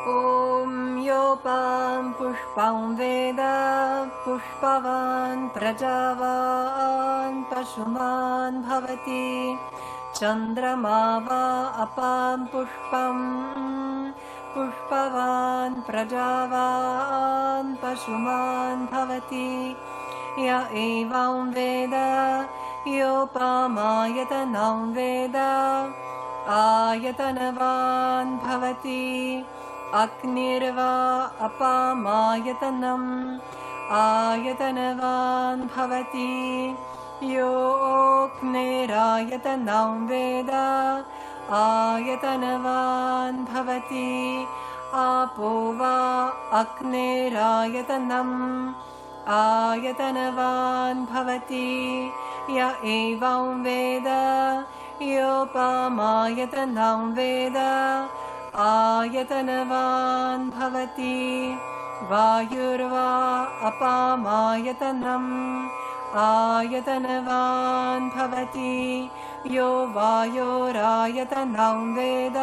ॐ योपां पुष्पं वेद पुष्पवान् प्रजावान् पशुमान् भवति चन्द्रमा वा अपां पुष्पं पुष्पवान् प्रजावान् पशुमान् भवति य एवं वेद योपामायतनं वेद आयतनवान् भवति अग्निर्वा अपामायतनम् आयतनवान् भवति योऽग्निरायतनं वेद आयतनवान् भवति आपो वा अग्निरायतनम् आयतनवान् भवति य एवं वेद योपामायतनं वेद आयतनवान् भवति वायुर्वा अपामायतनम् आयतनवान् भवति यो वायोरायतनं वेद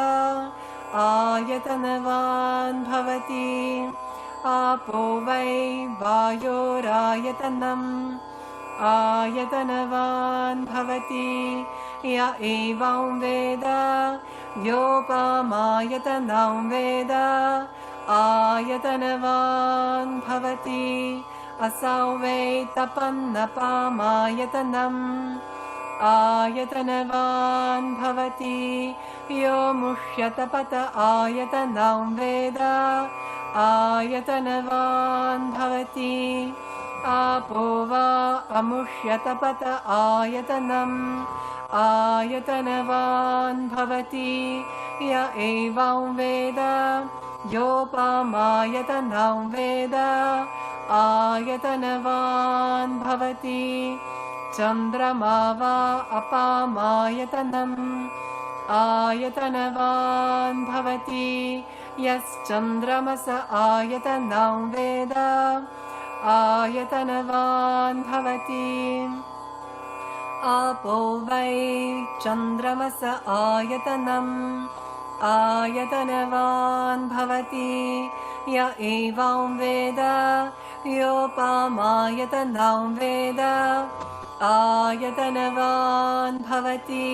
आयतनवान् भवति आपो वै वायोरायतनम् आयतनवान् भवति य एवं वेद योपामायतनं वेद आयतनवान् भवति असौ वै तपन्नपामायतनम् आयतनवान् भवति यो मुष्यतपत आयतनं वेद आयतनवान् भवति आपो वा अमुष्यतपत आयतनम् आयतनवान् भवति य एवं वेद योपामायतनं वेद आयतनवान् भवति चन्द्रमा वा अपामायतनम् आयतनवान् भवति यश्चन्द्रमस आयतनं वेद आयतनवान् भवति आपो वै चन्द्रमस आयतनम् आयतनवान् भवति य एवं वेद योपामायतनं वेद आयतनवान् भवति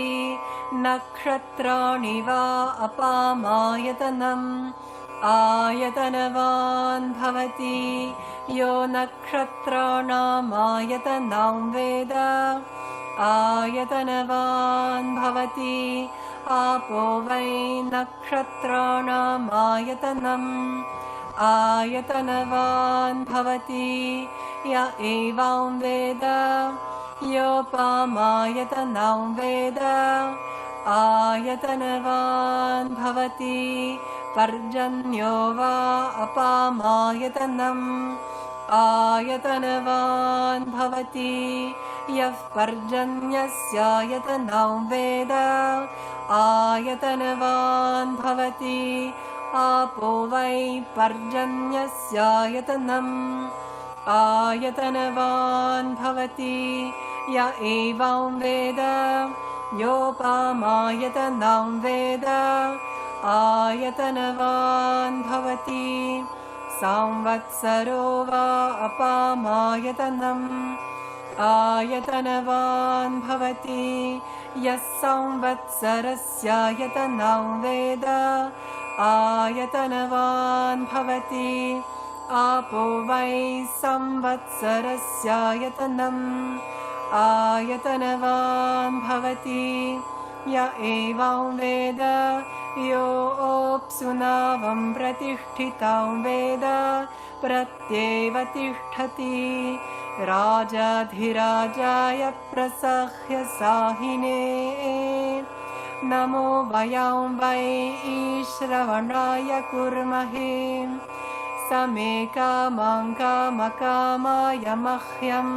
नक्षत्राणि वा अपामायतनम् आयतनवान् भवति यो नक्षत्राणामायतनं वेद आयतनवान् भवति आपो वै नक्षत्राणामायतनम् आयतनवान् भवति य एवं वेद योपामायतनं वेद आयतनवान् भवति पर्जन्यो वा अपामायतनम् आयतनवान् भवति यः पर्जन्यस्यायतनं वेद आयतनवान् भवति आपो वै पर्जन्यस्यायतनम् आयतनवान् भवति य एवं वेद योपामायतनं वेद आयतनवान् भवति संवत्सरो वा अपामायतनम् आयतनवान् भवति यः संवत्सरस्यायतनं वेद आयतनवान् भवति आपो वै संवत्सरस्यायतनम् आयतनवान् भवति य एवं वेद योऽप्सुनावं प्रतिष्ठितं वेद प्रत्येव तिष्ठति राजाधिराजाय प्रसह्य साहिने नमो वयं वै श्रवणाय कुर्महे समे कामं कामकामाय मह्यं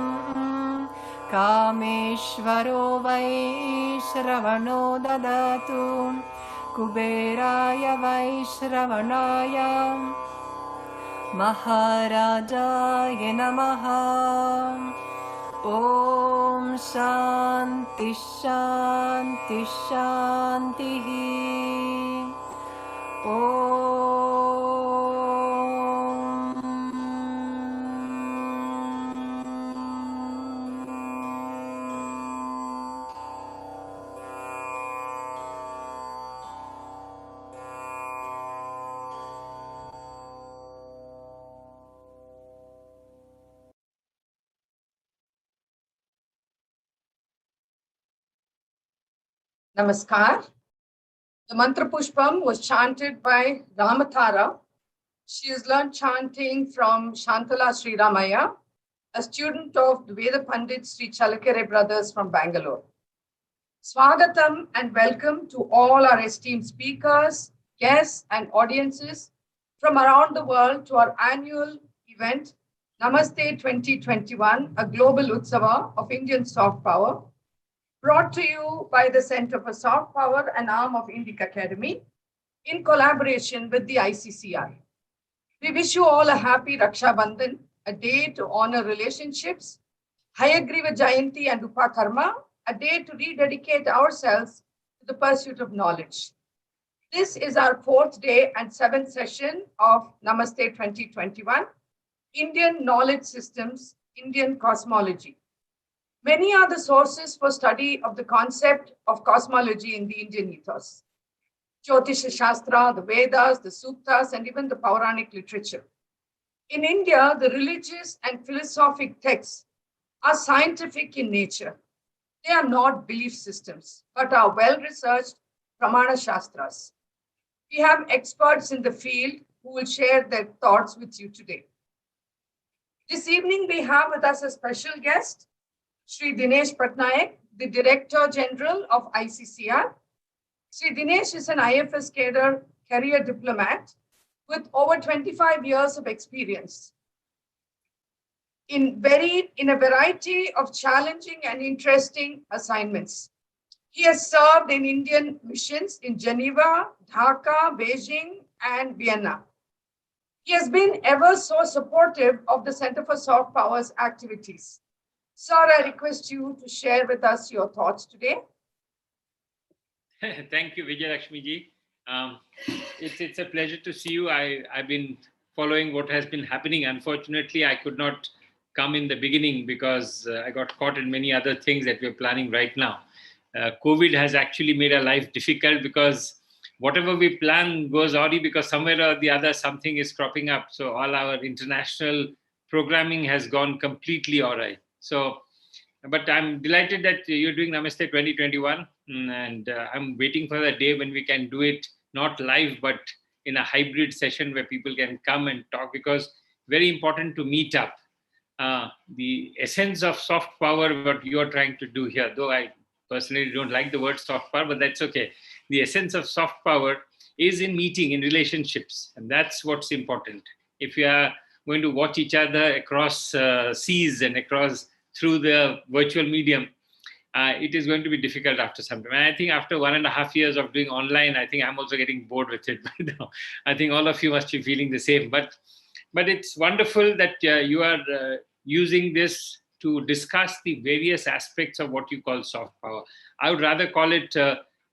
कामेश्वरो वै श्रवणो ददातु कुबेराय वै श्रवणाय महाराजाय नमः। ॐ शान्ति शान्ति शान्तिः। ॐ Namaskar. The Mantra Pushpam was chanted by Ramatara. She has learned chanting from Shantala Sri Ramaya, a student of the Veda Pandit Sri Chalakere brothers from Bangalore. Swagatam and welcome to all our esteemed speakers, guests, and audiences from around the world to our annual event, Namaste 2021, a global Utsava of Indian soft power, brought to you by the Center for Soft Power, an arm of Indic Academy, in collaboration with the ICCR. We wish you all a happy Raksha Bandhan, a day to honor relationships, Hayagriva Jayanti and Upakarma, a day to rededicate ourselves to the pursuit of knowledge. This is our fourth day and seventh session of Namaste 2021, Indian Knowledge Systems, Indian Cosmology. Many are the sources for study of the concept of cosmology in the Indian ethos. Jyotisha Shastra, the Vedas, the Suktas, and even the Puranic literature. In India, the religious and philosophic texts are scientific in nature. They are not belief systems, but are well-researched Pramana Shastras. We have experts in the field who will share their thoughts with you today. This evening, we have with us a special guest, Sri Dinesh Patnaik, the Director General of ICCR. Sri Dinesh is an IFS cadre career diplomat with over 25 years of experience in a variety of challenging and interesting assignments. He has served in Indian missions in Geneva, Dhaka, Beijing, and Vienna. He has been ever so supportive of the Center for Soft Power's activities. Sir, I request you to share with us your thoughts today. Thank you, Vijayalakshmi ji. It's a pleasure to see you. I've been following what has been happening. Unfortunately, I could not come in the beginning because I got caught in many other things that we're planning right now. COVID has actually made our life difficult because whatever we plan goes awry because somewhere or the other something is cropping up. So all our international programming has gone completely awry. So, but I'm delighted that you're doing Namaste 2021, and I'm waiting for the day when we can do it not live, but in a hybrid session where people can come and talk, because very important to meet up. The essence of soft power, what you're trying to do here, though I personally don't like the word soft power, but that's okay. The essence of soft power is in meeting, in relationships, and that's what's important. If you are going to watch each other across seas and across through the virtual medium, it is going to be difficult after some time. And I think after 1.5 years of doing online, I think I'm also getting bored with it by now. I think all of you must be feeling the same. But it's wonderful that you are using this to discuss the various aspects of what you call soft power. I would rather call it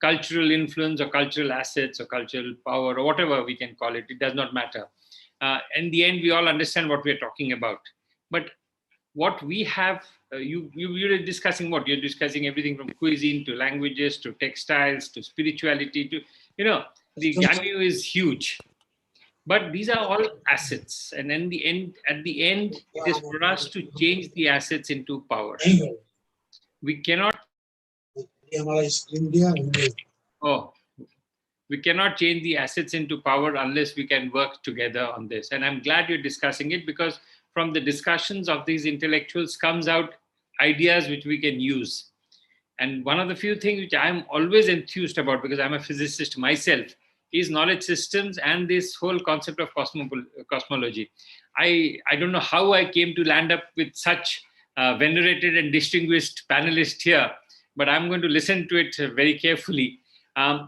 cultural influence or cultural assets or cultural power or whatever we can call it. It does not matter. In the end, we all understand what we're talking about. But what we have, you're discussing what? You're discussing everything from cuisine to languages to textiles to spirituality to, the gamut is huge. But these are all assets. And at the end, it is for us to change the assets into power. We cannot we cannot change the assets into power unless we can work together on this. And I'm glad you're discussing it, because from the discussions of these intellectuals comes out ideas which we can use. And one of the few things which I'm always enthused about, because I'm a physicist myself, is knowledge systems and this whole concept of cosmology. I don't know how I came to land up with such venerated and distinguished panelists here, but I'm going to listen to it very carefully.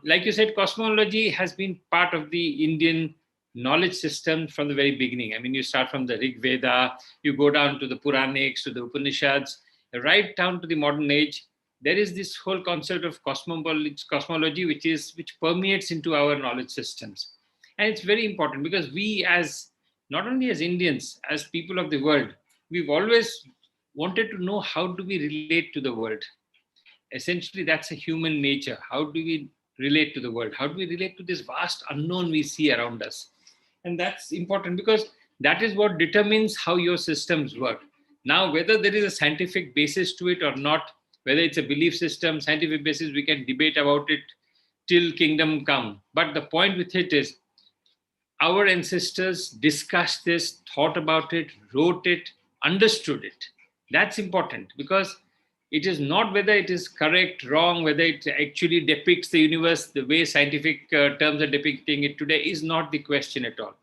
Like you said, cosmology has been part of the Indian knowledge system from the very beginning. I mean, you start from the Rig Veda, you go down to the Puranics, to the Upanishads, right down to the modern age. There is this whole concept of cosmology, which permeates into our knowledge systems. And it's very important because we, as not only as Indians, as people of the world, we've always wanted to know how do we relate to the world. Essentially, that's a human nature. How do we relate to the world? How do we relate to this vast unknown we see around us? And that's important because that is what determines how your systems work. Now, whether there is a scientific basis to it or not, Whether it's a belief system, scientific basis, we can debate about it till kingdom come. But the point with it is, our ancestors discussed this, thought about it, wrote it, understood it. That's important, because it is not whether it is correct, wrong, whether it actually depicts the universe the way scientific terms are depicting it today is not the question at all.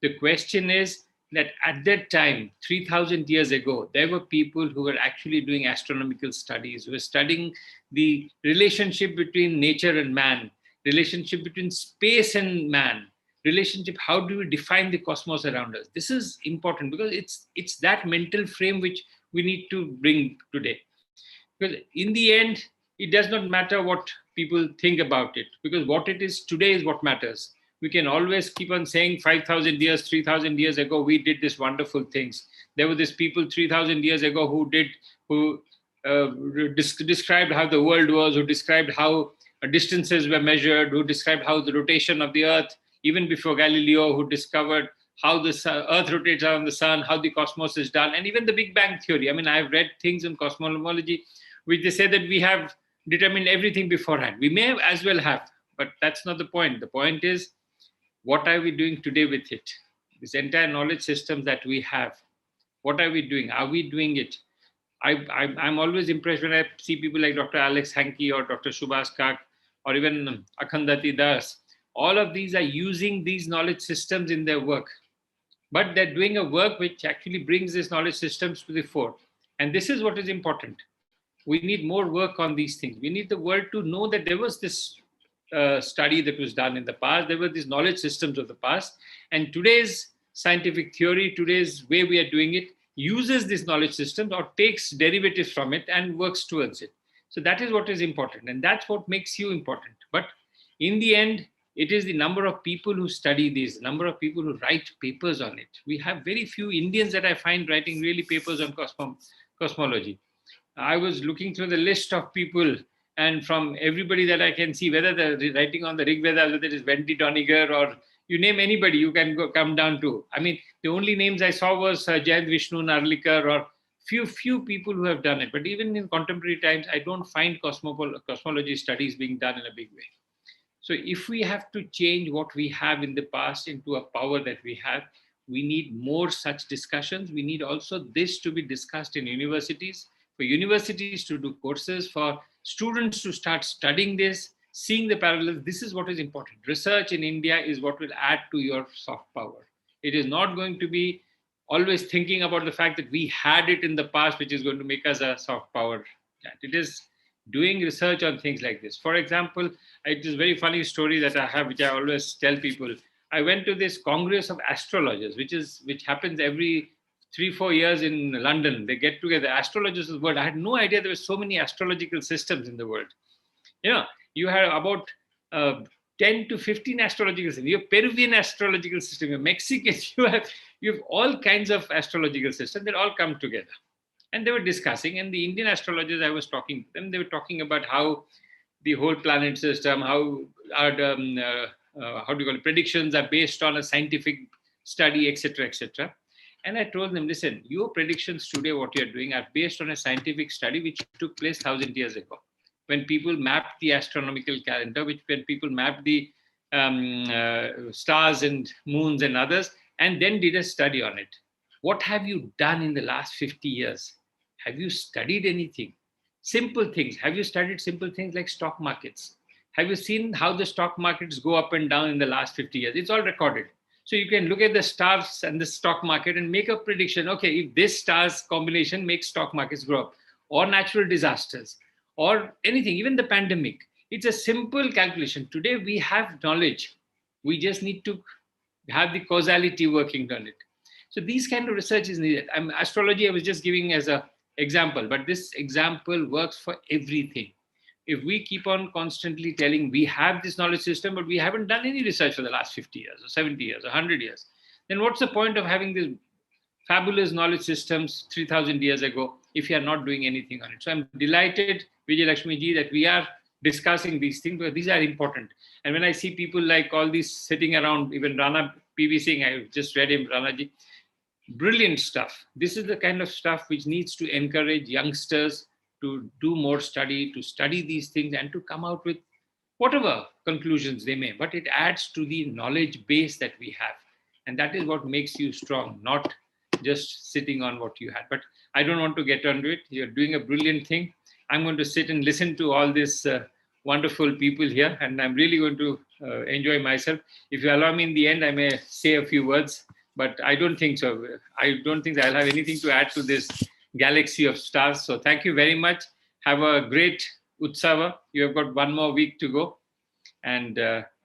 The question is that at that time, 3,000 years ago, there were people who were actually doing astronomical studies, who were studying the relationship between nature and man, relationship between space and man, relationship, how do we define the cosmos around us? This is important, because it's that mental frame which we need to bring today. Because in the end, it does not matter what people think about it, because what it is today is what matters. We can always keep on saying 5,000 years, 3,000 years ago, we did this wonderful things. There were these people 3,000 years ago who described how the world was, who described how distances were measured, who described how the rotation of the earth, even before Galileo, who discovered how the earth rotates around the sun, how the cosmos is done, and even the Big Bang theory. I mean, I've read things in cosmology which they say that we have determined everything beforehand. We may as well have, but that's not the point. The point is, what are we doing today with it? This entire knowledge systems that we have, what are we doing? Are we doing it? I'm always impressed when I see people like Dr. Alex Hankey or Dr. Subhas Kak or even Akhandati Das. All of these are using these knowledge systems in their work. But they're doing a work which actually brings these knowledge systems to the fore. And this is what is important. We need more work on these things. We need the world to know that there was this study that was done in the past. There were these knowledge systems of the past. And today's scientific theory, today's way we are doing it, uses this knowledge system or takes derivatives from it and works towards it. So that is what is important. And that's what makes you important. But in the end, it is the number of people who study this, number of people who write papers on it. We have very few Indians that I find writing really papers on cosmology. I was looking through the list of people, and from everybody that I can see, whether they're writing on the Rig Veda, whether it is Wendy Doniger or you name anybody, you can come down to. I mean, the only names I saw was Jayant Vishnu Narlikar or few people who have done it. But even in contemporary times, I don't find cosmology studies being done in a big way. So if we have to change what we have in the past into a power that we have, we need more such discussions. We need also this to be discussed in universities, for universities to do courses, for students to start studying this, seeing the parallels. This is what is important. Research in India is what will add to your soft power. It is not going to be always thinking about the fact that we had it in the past, which is going to make us a soft power. It is doing research on things like this. For example, it is a very funny story that I have, which I always tell people. I went to this Congress of Astrologers, which happens every 3-4 years in London. They get together, astrologers of the world. I had no idea there were so many astrological systems in the world. You have about 10 to 15 astrological systems. You have Peruvian astrological system, you have Mexican, you have all kinds of astrological systems that all come together. And they were discussing, and the Indian astrologers, I was talking to them, they were talking about how the whole planet system, how our, how do you call it, predictions are based on a scientific study, etc., etc. And I told them, listen, your predictions today, what you're doing, are based on a scientific study which took place 1,000 years ago, when people mapped the astronomical calendar, when people mapped the stars and moons and others, and then did a study on it. What have you done in the last 50 years? Have you studied anything? Simple things. Have you studied simple things like stock markets? Have you seen how the stock markets go up and down in the last 50 years? It's all recorded. So you can look at the stars and the stock market and make a prediction. Okay, if this stars combination makes stock markets grow up, or natural disasters, or anything, even the pandemic. It's a simple calculation. Today we have knowledge. We just need to have the causality working on it. So these kind of research is needed. Astrology I was just giving as an example, but this example works for everything. If we keep on constantly telling we have this knowledge system, but we haven't done any research for the last 50 years or 70 years or 100 years, then what's the point of having these fabulous knowledge systems 3,000 years ago if you are not doing anything on it? So I'm delighted, Vijay Lakshmi ji, that we are discussing these things, because these are important. And when I see people like all these sitting around, even Rana P.V. Singh, I just read him, Rana ji, brilliant stuff. This is the kind of stuff which needs to encourage youngsters to do more study, to study these things and to come out with whatever conclusions they may, but it adds to the knowledge base that we have. And that is what makes you strong, not just sitting on what you had. But I don't want to get onto it. You're doing a brilliant thing. I'm going to sit and listen to all these wonderful people here, and I'm really going to enjoy myself. If you allow me in the end, I may say a few words, but I don't think so. I don't think I'll have anything to add to this galaxy of stars. So thank you very much. Have a great Utsava. You have got one more week to go. And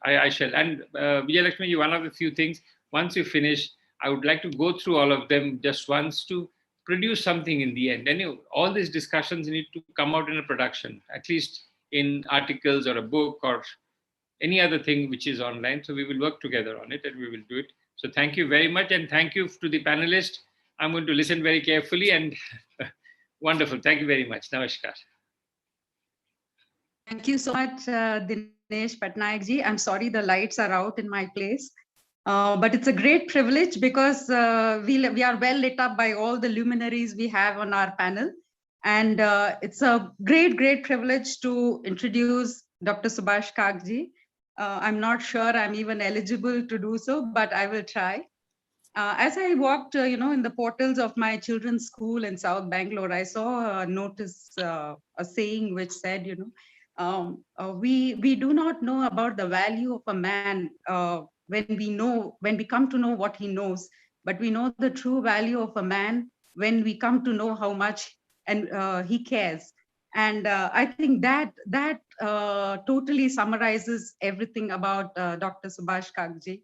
I shall. And Vijayalakshmi, one of the few things, once you finish, I would like to go through all of them just once to produce something in the end. And all these discussions need to come out in a production, at least in articles or a book or any other thing which is online. So we will work together on it and we will do it. So thank you very much. And thank you to the panelists. I'm going to listen very carefully and wonderful. Thank you very much. Namaskar. Thank you so much, Dinesh Patnaik ji. I'm sorry the lights are out in my place. But it's a great privilege because we are well lit up by all the luminaries we have on our panel. And it's a great privilege to introduce Dr. Subhash Kakji. I'm not sure I'm even eligible to do so, but I will try. As I walked, in the portals of my children's school in South Bangalore, I saw a notice, a saying which said, we do not know about the value of a man when we come to know what he knows, but we know the true value of a man when we come to know how much and he cares. And I think that totally summarizes everything about Dr. Subhash Kakji.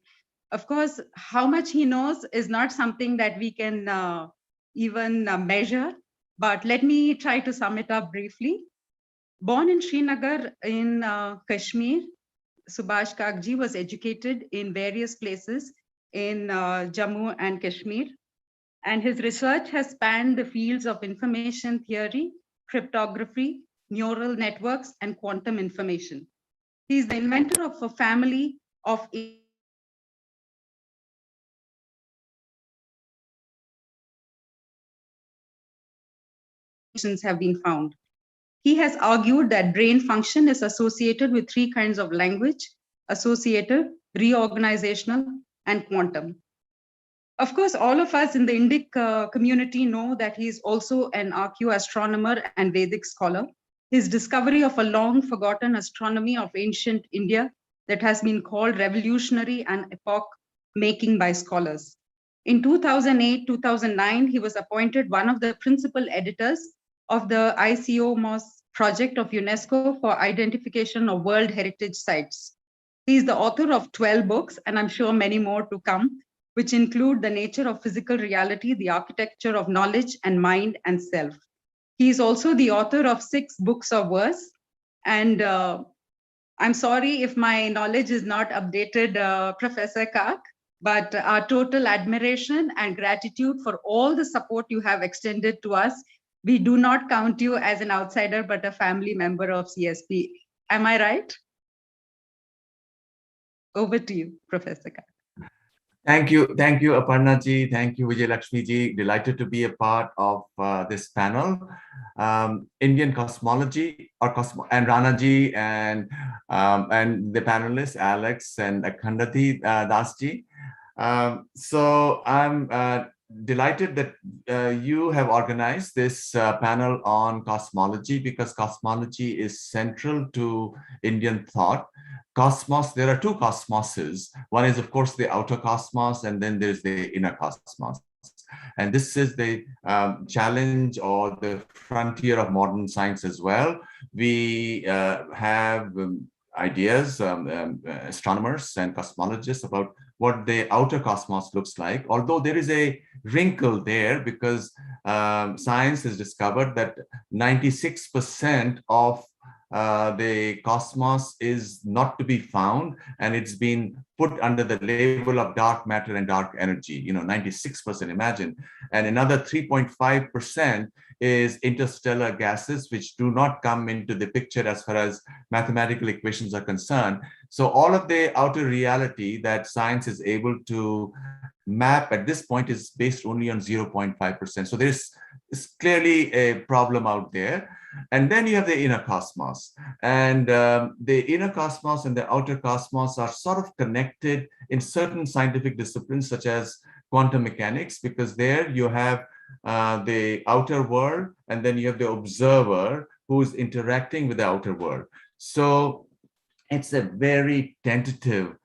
Of course, how much he knows is not something that we can even measure, but let me try to sum it up briefly. Born in Srinagar in Kashmir, Subhash Kakji was educated in various places in Jammu and Kashmir, and his research has spanned the fields of information theory, cryptography, neural networks, and quantum information. He is the inventor of a family of have been found. He has argued that brain function is associated with three kinds of language: associative, reorganizational, and quantum. Of course, all of us in the Indic community know that he is also an archaeoastronomer and Vedic scholar. His discovery of a long forgotten astronomy of ancient India that has been called revolutionary and epoch-making by scholars. In 2008-2009, he was appointed one of the principal editors of the ICOMOS project of UNESCO for identification of World Heritage Sites. He is the author of 12 books, and I'm sure many more to come, which include The Nature of Physical Reality, The Architecture of Knowledge and Mind and Self. He is also the author of 6 books of verse. And I'm sorry if my knowledge is not updated, Professor Kak, but our total admiration and gratitude for all the support you have extended to us. We do not count you as an outsider, but a family member of CSP. Am I right? Over to you, Professor Kak. Thank you, Aparna ji. Thank you, Vijayalakshmi ji. Delighted to be a part of this panel. Indian Cosmology, and Rana ji, and the panelists, Alex and Akhandati Das ji. So I'm delighted that you have organized this panel on cosmology, because cosmology is central to Indian thought. Cosmos, there are 2 cosmoses. One is, of course, the outer cosmos, and then there's the inner cosmos. And this is the challenge or the frontier of modern science as well. We have ideas, astronomers and cosmologists, about what the outer cosmos looks like, although there is a wrinkle there, because science has discovered that 96% of the cosmos is not to be found, and it's been put under the label of dark matter and dark energy, 96%, imagine. And another 3.5% is interstellar gases, which do not come into the picture as far as mathematical equations are concerned. So all of the outer reality that science is able to map at this point is based only on 0.5%. So there's clearly a problem out there. And then you have the inner cosmos. And the inner cosmos and the outer cosmos are sort of connected in certain scientific disciplines, such as quantum mechanics, because there you have the outer world, and then you have the observer who's interacting with the outer world. So it's a very tentative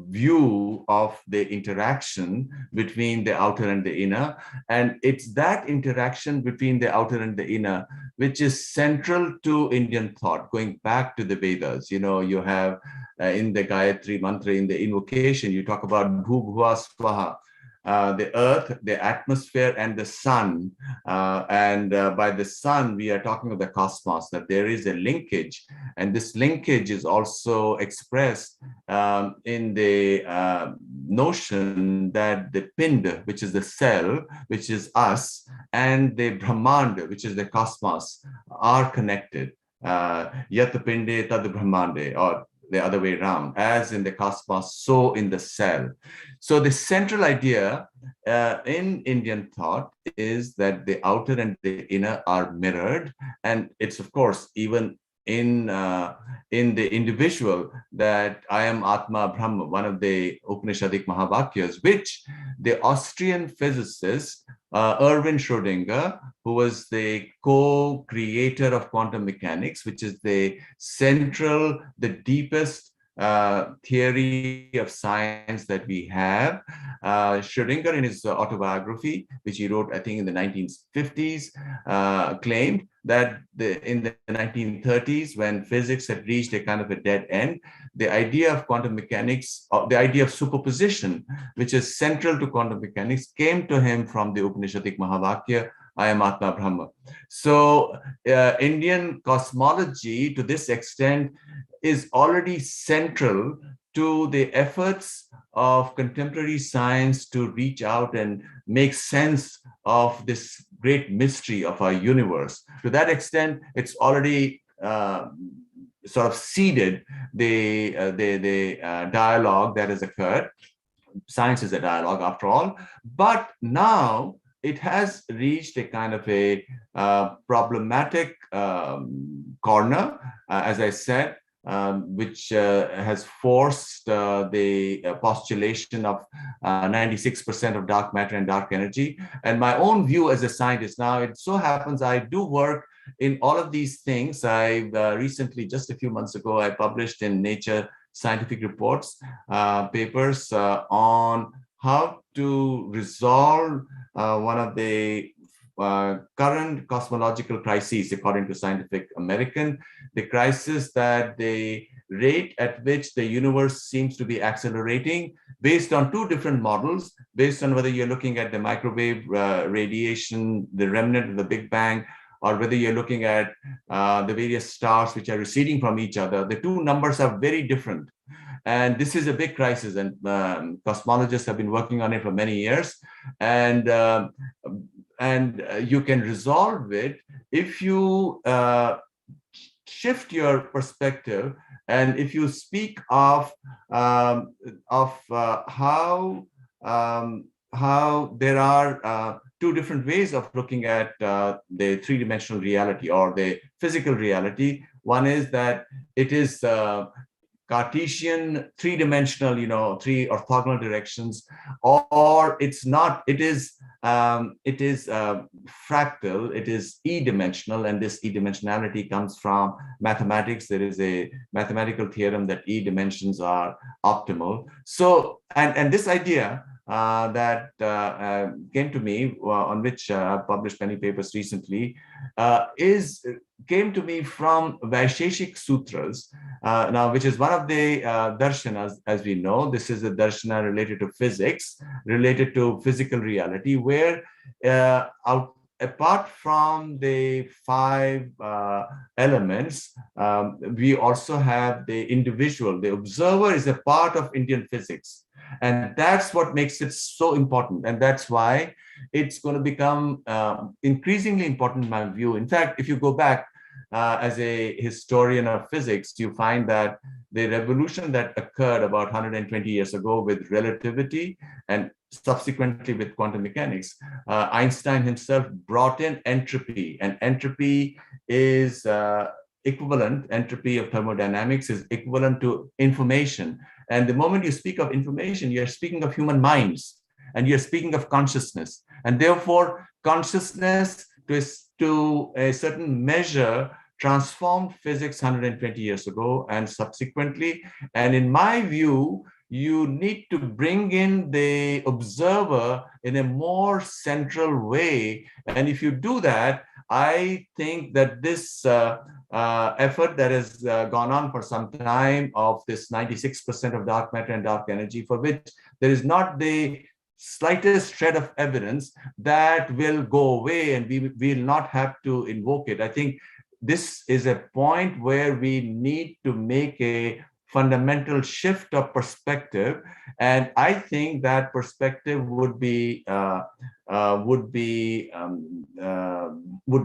view of the interaction between the outer and the inner. And it's that interaction between the outer and the inner which is central to Indian thought, going back to the Vedas. You know, you have in the Gayatri mantra, in the invocation, you talk about Bhu Bhuva Swaha. The earth, the atmosphere, and the sun. By the sun, we are talking of the cosmos, that there is a linkage. And this linkage is also expressed in the notion that the pind, which is the cell, which is us, and the Brahmanda, which is the cosmos, are connected. Yat pinde tad Brahmande, or the other way around, as in the cosmos, so in the cell. So the central idea in Indian thought is that the outer and the inner are mirrored. And it's, of course, even in the individual, that I am Atma Brahma, one of the Upanishadic Mahavakyas, which the Austrian physicist Erwin Schrödinger, who was the co-creator of quantum mechanics, which is the central, the deepest theory of science that we have. Schrödinger, in his autobiography, which he wrote, I think, in the 1950s, claimed that in the 1930s, when physics had reached a kind of a dead end, the idea of quantum mechanics, the idea of superposition, which is central to quantum mechanics, came to him from the Upanishadic Mahavakya, I am Atma Brahma. So Indian cosmology, to this extent, is already central to the efforts of contemporary science to reach out and make sense of this great mystery of our universe. To that extent, it's already sort of seeded the dialogue that has occurred. Science is a dialogue, after all. But now it has reached a kind of a problematic corner, as I said, which has forced the postulation of 96% of dark matter and dark energy. And my own view as a scientist, now it so happens I do work in all of these things. I recently, just a few months ago, I published in Nature Scientific Reports papers on how to resolve one of the current cosmological crises, according to Scientific American, the crisis that the rate at which the universe seems to be accelerating based on two different models, based on whether you're looking at the microwave radiation, the remnant of the Big Bang, or whether you're looking at the various stars which are receding from each other. The two numbers are very different. And this is a big crisis, and cosmologists have been working on it for many years. And you can resolve it if you shift your perspective, and if you speak of how there are two different ways of looking at the three-dimensional reality or the physical reality. One is that it is Cartesian, three-dimensional, three orthogonal directions, or it's not. It is fractal. It is e-dimensional, and this e-dimensionality comes from mathematics. There is a mathematical theorem that e-dimensions are optimal. So, and this idea that came to me, on which I've published many papers recently, came to me from Vaisheshik Sutras, now, which is one of the darshanas, as we know. This is a darshana related to physics, related to physical reality, where apart from the five elements, we also have the individual. The observer is a part of Indian physics. And that's what makes it so important. And that's why it's going to become increasingly important in my view. In fact, if you go back as a historian of physics, you find that the revolution that occurred about 120 years ago with relativity and subsequently with quantum mechanics, Einstein himself brought in entropy, and entropy is entropy of thermodynamics is equivalent to information. And the moment you speak of information, you're speaking of human minds, and you're speaking of consciousness. And therefore, consciousness to a certain measure transformed physics 120 years ago and subsequently. And in my view, you need to bring in the observer in a more central way. And if you do that, I think that this effort that has gone on for some time of this 96% of dark matter and dark energy, for which there is not the slightest shred of evidence, that will go away and we will not have to invoke it. I think this is a point where we need to make a fundamental shift of perspective, and I think that perspective would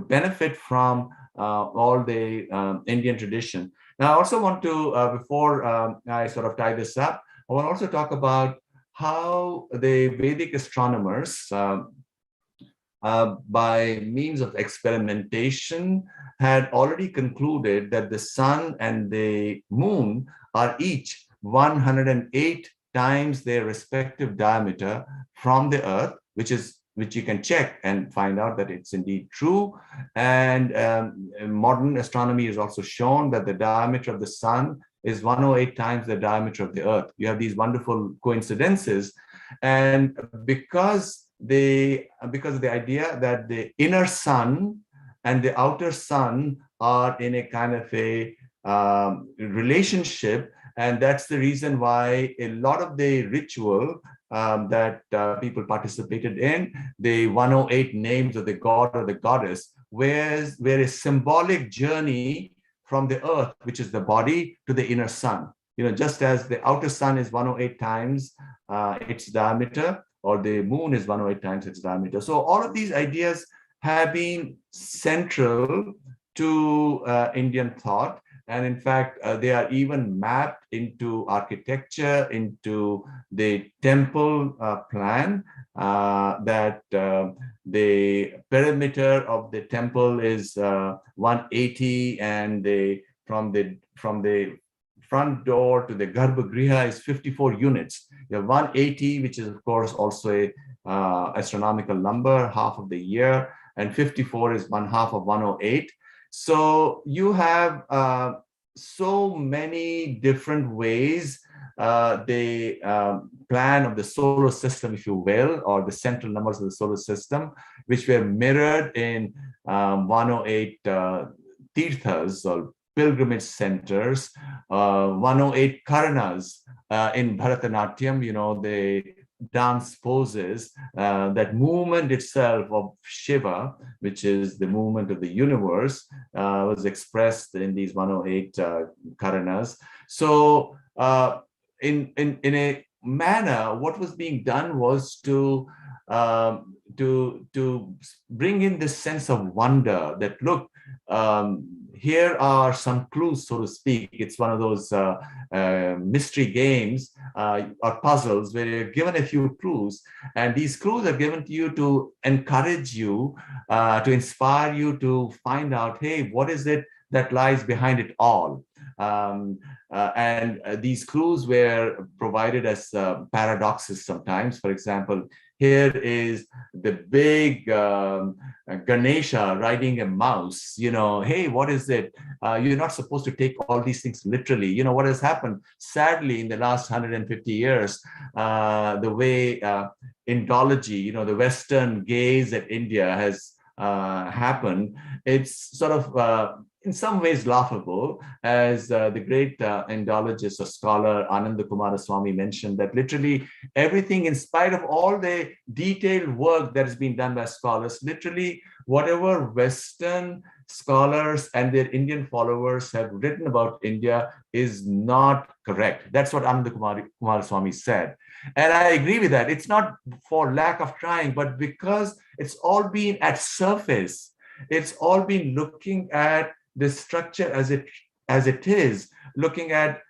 benefit from all the Indian tradition. Now, I also want to, before I sort of tie this up, I want to also talk about how the Vedic astronomers, by means of experimentation, had already concluded that the sun and the moon are each 108 times their respective diameter from the earth, which you can check and find out that it's indeed true. And modern astronomy has also shown that the diameter of the sun is 108 times the diameter of the earth. You have these wonderful coincidences. And because of the idea that the inner sun and the outer sun are in a kind of a relationship, and that's the reason why a lot of the ritual that people participated in, the 108 names of the god or the goddess, were a symbolic journey from the earth, which is the body, to the inner sun. You know, just as the outer sun is 108 times its diameter, or the moon is 108 times its diameter. So all of these ideas have been central to Indian thought. And in fact, they are even mapped into architecture, into the temple plan, that the perimeter of the temple is 180, and from the front door to the Garbhagriha is 54 units. You have 180, which is of course also a astronomical number, half of the year, and 54 is one half of 108. So you have so many different ways the plan of the solar system, if you will, or the central numbers of the solar system, which were mirrored in 108 tirthas or pilgrimage centers, 108 karanas in Bharatanatyam, you know, the dance poses, that movement itself of Shiva, which is the movement of the universe, was expressed in these 108 karanas. So in a manner, what was being done was to bring in this sense of wonder that, look, here are some clues, so to speak. It's one of those mystery games or puzzles where you're given a few clues, and these clues are given to you to encourage you, to inspire you to find out, hey, what is it that lies behind it all? And these clues were provided as paradoxes sometimes. For example, here is the big Ganesha riding a mouse. You know, hey, what is it? You're not supposed to take all these things literally. You know, what has happened, sadly, in the last 150 years, the way Indology, you know, the Western gaze at India has happened, it's sort of in some ways laughable, as the great Indologist or scholar Ananda Kumaraswamy mentioned, that literally everything, in spite of all the detailed work that has been done by scholars, literally whatever Western scholars and their Indian followers have written about India is not correct. That's what Ananda Kumaraswamy said. And I agree with that. It's not for lack of trying, but because it's all been at surface. It's all been looking at the structure as it is, looking at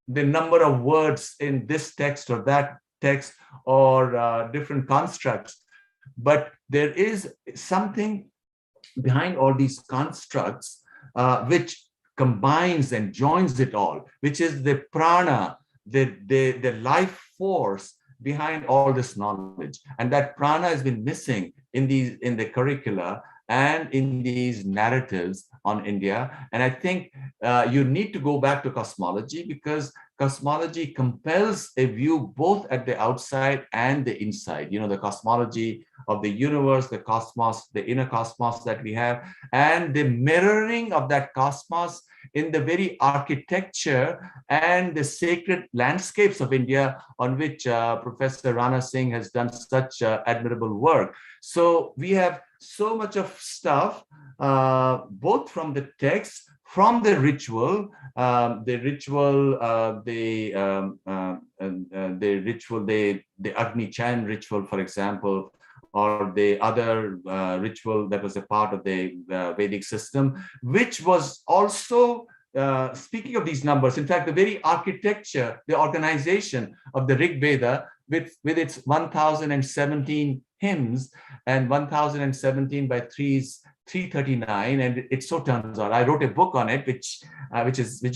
the number of words in this text or that texts or different constructs, but there is something behind all these constructs which combines and joins it all, which is the prana, the life force behind all this knowledge. And that prana has been missing in the curricula and in these narratives on India. And I think you need to go back to cosmology, because cosmology compels a view both at the outside and the inside. You know, the cosmology of the universe, the cosmos, the inner cosmos that we have, and the mirroring of that cosmos in the very architecture and the sacred landscapes of India, on which Professor Rana Singh has done such admirable work. So we have so much of stuff, both from the text, from the ritual, the Agni Chand ritual, for example, or the other ritual that was a part of the Vedic system, which was also, speaking of these numbers, in fact, the very architecture, the organization of the Rig Veda, with its 1017 hymns, and 1017 by 3 is 339, and it so turns out. I wrote a book on it, which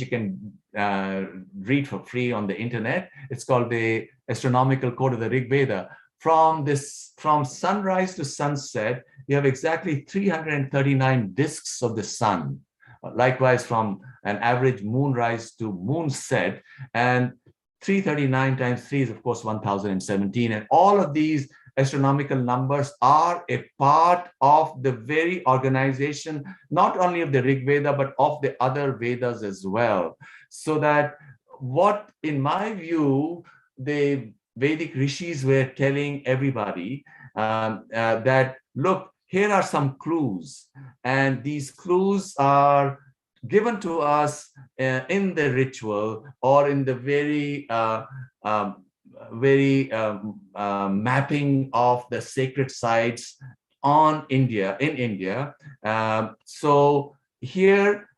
you can read for free on the internet. It's called the Astronomical Code of the Rig Veda. From sunrise to sunset, you have exactly 339 disks of the sun. Likewise, from an average moonrise to moonset, and 339 times 3 is, of course, 1017. And all of these astronomical numbers are a part of the very organization, not only of the Rig Veda, but of the other Vedas as well. So that what, in my view, the Vedic rishis were telling everybody that, look, here are some clues, and these clues are given to us in the ritual or in the very mapping of the sacred sites in India. So here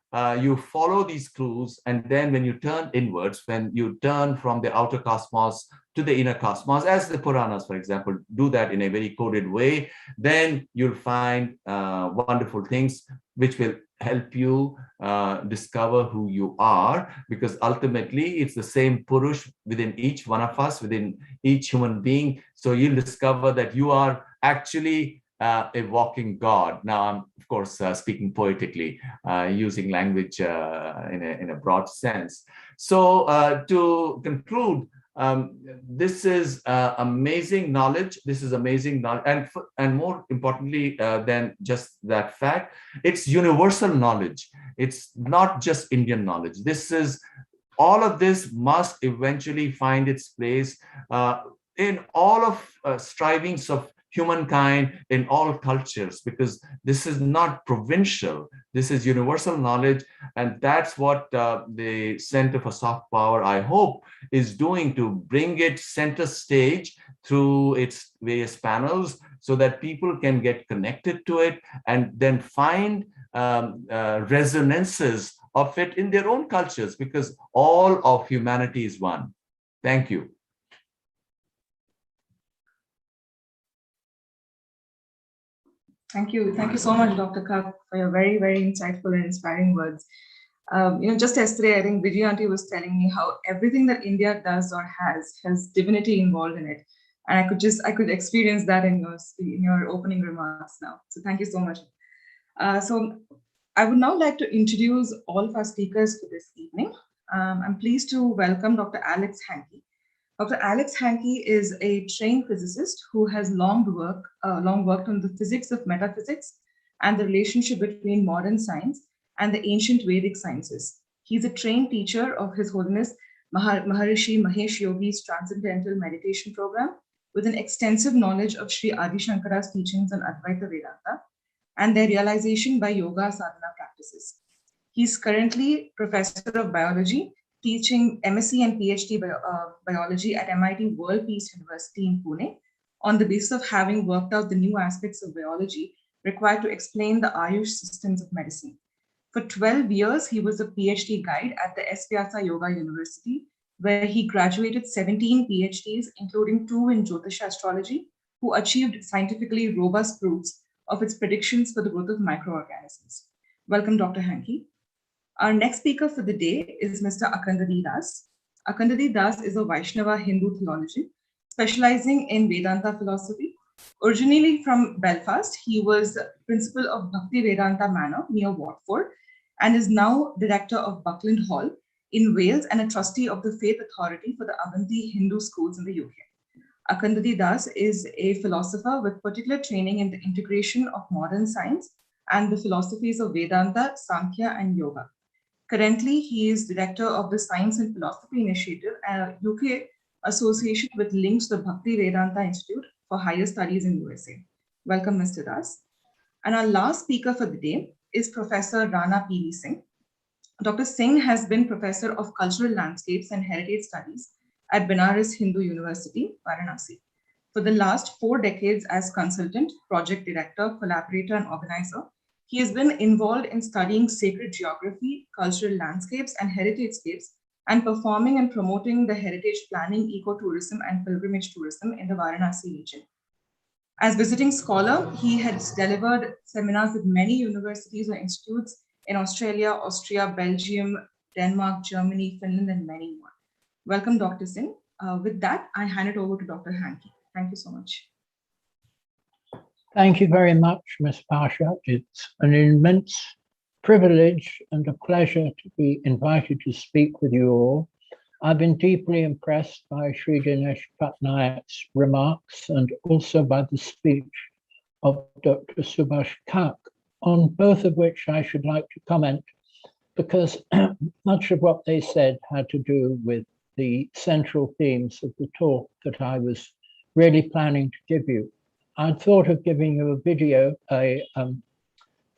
you follow these clues, and then when you turn inwards, when you turn from the outer cosmos to the inner cosmos, as the Puranas, for example, do that in a very coded way, then you'll find wonderful things which will help you discover who you are, because ultimately it's the same Purush within each one of us, within each human being. So you'll discover that you are actually a walking God. Now, I'm, of course, speaking poetically, using language in a broad sense. So to conclude, this is amazing knowledge. This is amazing knowledge, and more importantly than just that fact, it's universal knowledge. It's not just Indian knowledge. All of this must eventually find its place in all of strivings of humankind in all cultures, because this is not provincial. This is universal knowledge, and that's what the Center for Soft Power, I hope, is doing, to bring it center stage through its various panels, so that people can get connected to it and then find resonances of it in their own cultures, because all of humanity is one. Thank you. Thank you so much, Dr. Kak, for your very, very insightful and inspiring words. Just yesterday, I think Vijay Aunty was telling me how everything that India does or has divinity involved in it, and I could experience that in your opening remarks now. So thank you so much. So I would now like to introduce all of our speakers for this evening. I'm pleased to welcome Dr. Alex Hankey. Dr. Alex Hankey is a trained physicist who has long worked on the physics of metaphysics and the relationship between modern science and the ancient Vedic sciences. He's a trained teacher of His Holiness Maharishi Mahesh Yogi's Transcendental Meditation Program, with an extensive knowledge of Sri Adi Shankara's teachings on Advaita Vedanta and their realization by yoga sadhana practices. He's currently Professor of Biology, teaching MSc and PhD biology at MIT World Peace University in Pune, on the basis of having worked out the new aspects of biology required to explain the Ayush systems of medicine. For 12 years, he was a PhD guide at the S. Vyasa Yoga University, where he graduated 17 PhDs, including 2 in Jyotisha astrology, who achieved scientifically robust proofs of its predictions for the growth of microorganisms. Welcome, Dr. Hankey. Our next speaker for the day is Mr. Akandadi Das. Akandadi Das is a Vaishnava Hindu theologian specializing in Vedanta philosophy. Originally from Belfast, he was principal of Bhakti Vedanta Manor near Watford and is now director of Buckland Hall in Wales and a trustee of the Faith Authority for the Avanti Hindu schools in the UK. Akandadi Das is a philosopher with particular training in the integration of modern science and the philosophies of Vedanta, Sankhya, and Yoga. Currently, he is director of the Science and Philosophy Initiative, a UK association with links to the Bhakti Vedanta Institute for Higher Studies in USA. Welcome, Mr. Das. And our last speaker for the day is Professor Rana P.V. Singh. Dr. Singh has been Professor of Cultural Landscapes and Heritage Studies at Banaras Hindu University, Varanasi. For the last 4 decades as consultant, project director, collaborator, and organizer, he has been involved in studying sacred geography, cultural landscapes, and heritagecapes, and performing and promoting the heritage planning, ecotourism, and pilgrimage tourism in the Varanasi region. As visiting scholar, he has delivered seminars with many universities or institutes in Australia, Austria, Belgium, Denmark, Germany, Finland, and many more. Welcome, Dr. Singh. With that, I hand it over to Dr. Hankey. Thank you so much. Thank you very much, Ms. Pasha. It's an immense privilege and a pleasure to be invited to speak with you all. I've been deeply impressed by Sri Dinesh Patnaik's remarks and also by the speech of Dr. Subhash Kak, on both of which I should like to comment, because much of what they said had to do with the central themes of the talk that I was really planning to give you. I'd thought of giving you a video, a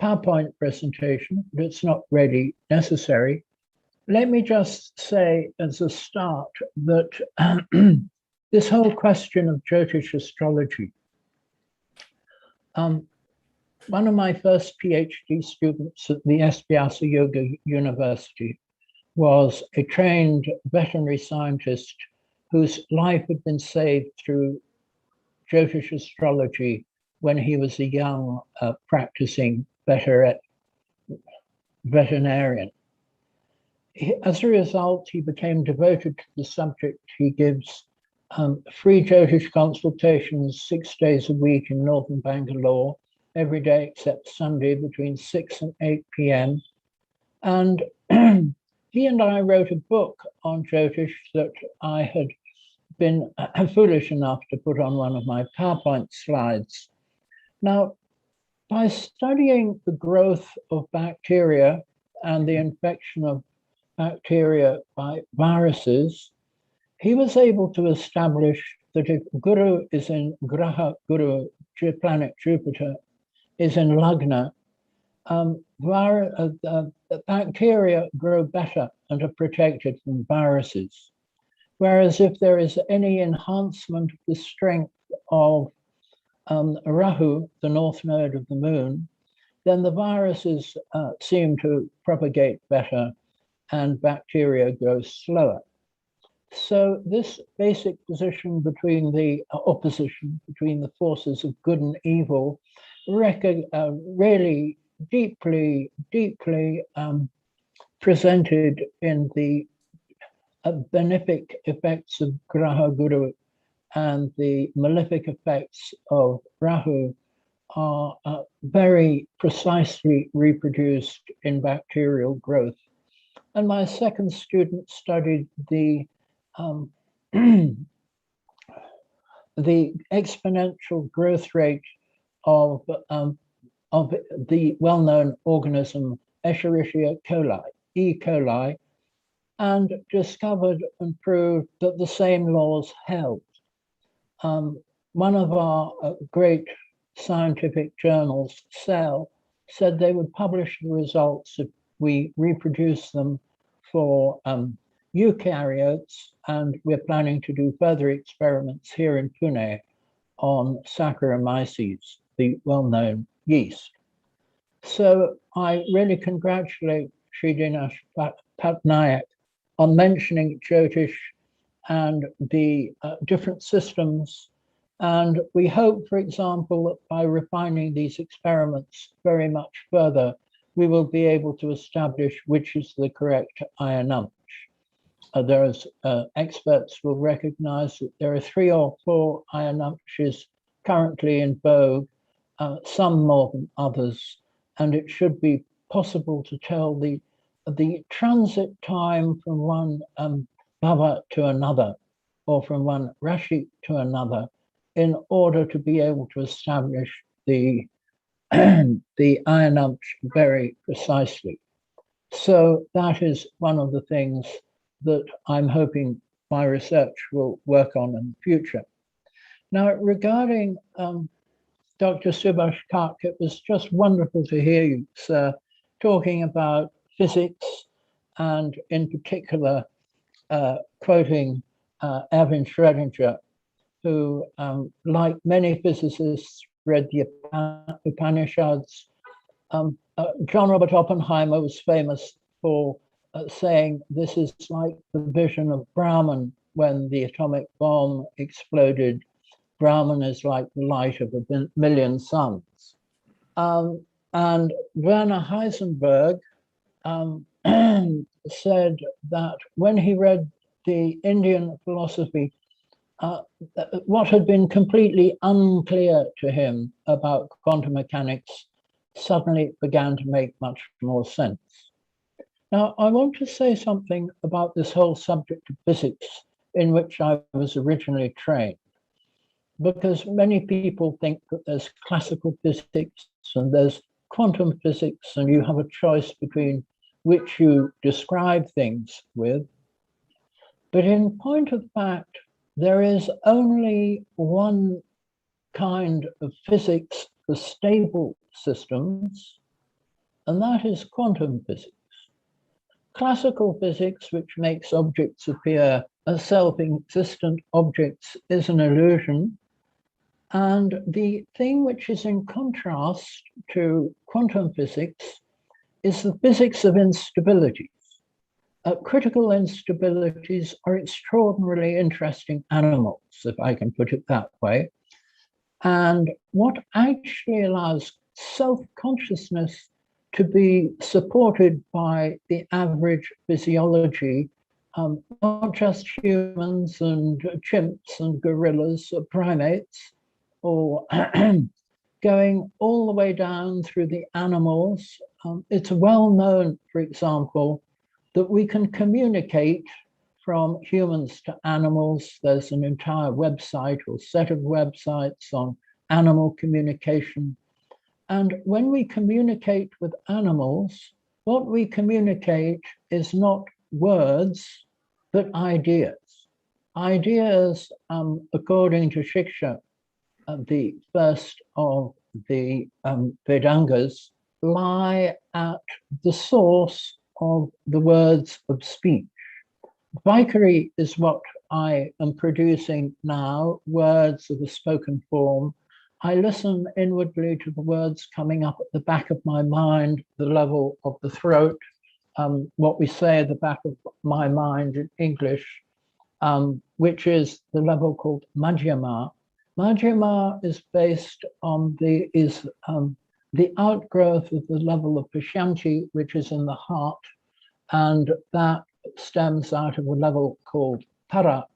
PowerPoint presentation, but it's not really necessary. Let me just say as a start that this whole question of Jyotish astrology, one of my first PhD students at the S. Vyasa Yoga University was a trained veterinary scientist whose life had been saved through Jyotish astrology when he was a young practicing veterinarian. As a result, he became devoted to the subject. He gives free Jyotish consultations 6 days a week in northern Bangalore, every day except Sunday between 6 and 8 p.m. And he and I wrote a book on Jyotish that I had been foolish enough to put on one of my PowerPoint slides. Now, by studying the growth of bacteria and the infection of bacteria by viruses, he was able to establish that if Guru is in Graha Guru, planet Jupiter, is in Lagna, bacteria grow better and are protected from viruses. Whereas if there is any enhancement of the strength of Rahu, the north node of the moon, then the viruses seem to propagate better and bacteria grow slower. So this basic position between the opposition between the forces of good and evil really deeply presented in the benefic effects of Graha Guru and the malefic effects of Rahu are very precisely reproduced in bacterial growth. And my second student studied the the exponential growth rate of the well-known organism Escherichia coli, E. coli, and discovered and proved that the same laws held. One of our great scientific journals, Cell, said they would publish the results if we reproduce them for eukaryotes, and we're planning to do further experiments here in Pune on Saccharomyces, the well-known yeast. So I really congratulate Sri Dinesh Patnaik on mentioning Jyotish and the different systems. And we hope, for example, that by refining these experiments very much further, we will be able to establish which is the correct Ayanamsh. There's experts will recognize that there are 3 or 4 Ayanamshas currently in vogue, some more than others, and it should be possible to tell the transit time from one bhava to another, or from one rashi to another, in order to be able to establish the the Ayanamsh very precisely. So that is one of the things that I'm hoping my research will work on in the future. Now, regarding Dr. Subhash Kak, it was just wonderful to hear you, sir, talking about physics, and in particular, quoting Erwin Schrödinger, who, like many physicists, read the Upanishads. John Robert Oppenheimer was famous for saying this is like the vision of Brahman when the atomic bomb exploded. Brahman is like the light of a million suns. And Werner Heisenberg said that when he read the Indian philosophy, what had been completely unclear to him about quantum mechanics suddenly began to make much more sense. Now, I want to say something about this whole subject of physics in which I was originally trained, because many people think that there's classical physics and there's quantum physics, and you have a choice between which you describe things with. But in point of fact, there is only one kind of physics for stable systems, and that is quantum physics. Classical physics, which makes objects appear as self-existent objects, is an illusion. And the thing which is in contrast to quantum physics is the physics of instabilities. Critical instabilities are extraordinarily interesting animals, if I can put it that way. And what actually allows self-consciousness to be supported by the average physiology, not just humans and chimps and gorillas or primates, or going all the way down through the animals. It's well known, for example, that we can communicate from humans to animals. There's an entire website or set of websites on animal communication. And when we communicate with animals, what we communicate is not words, but ideas. Ideas, according to Shiksha, the first of the Vedangas, lie at the source of the words of speech. Vaikari is what I am producing now, words of a spoken form. I listen inwardly to the words coming up at the back of my mind, the level of the throat, what we say at the back of my mind in English, which is the level called Madhyama. Madhyama is based on the outgrowth of the level of Pashanti, which is in the heart, and that stems out of a level called Para,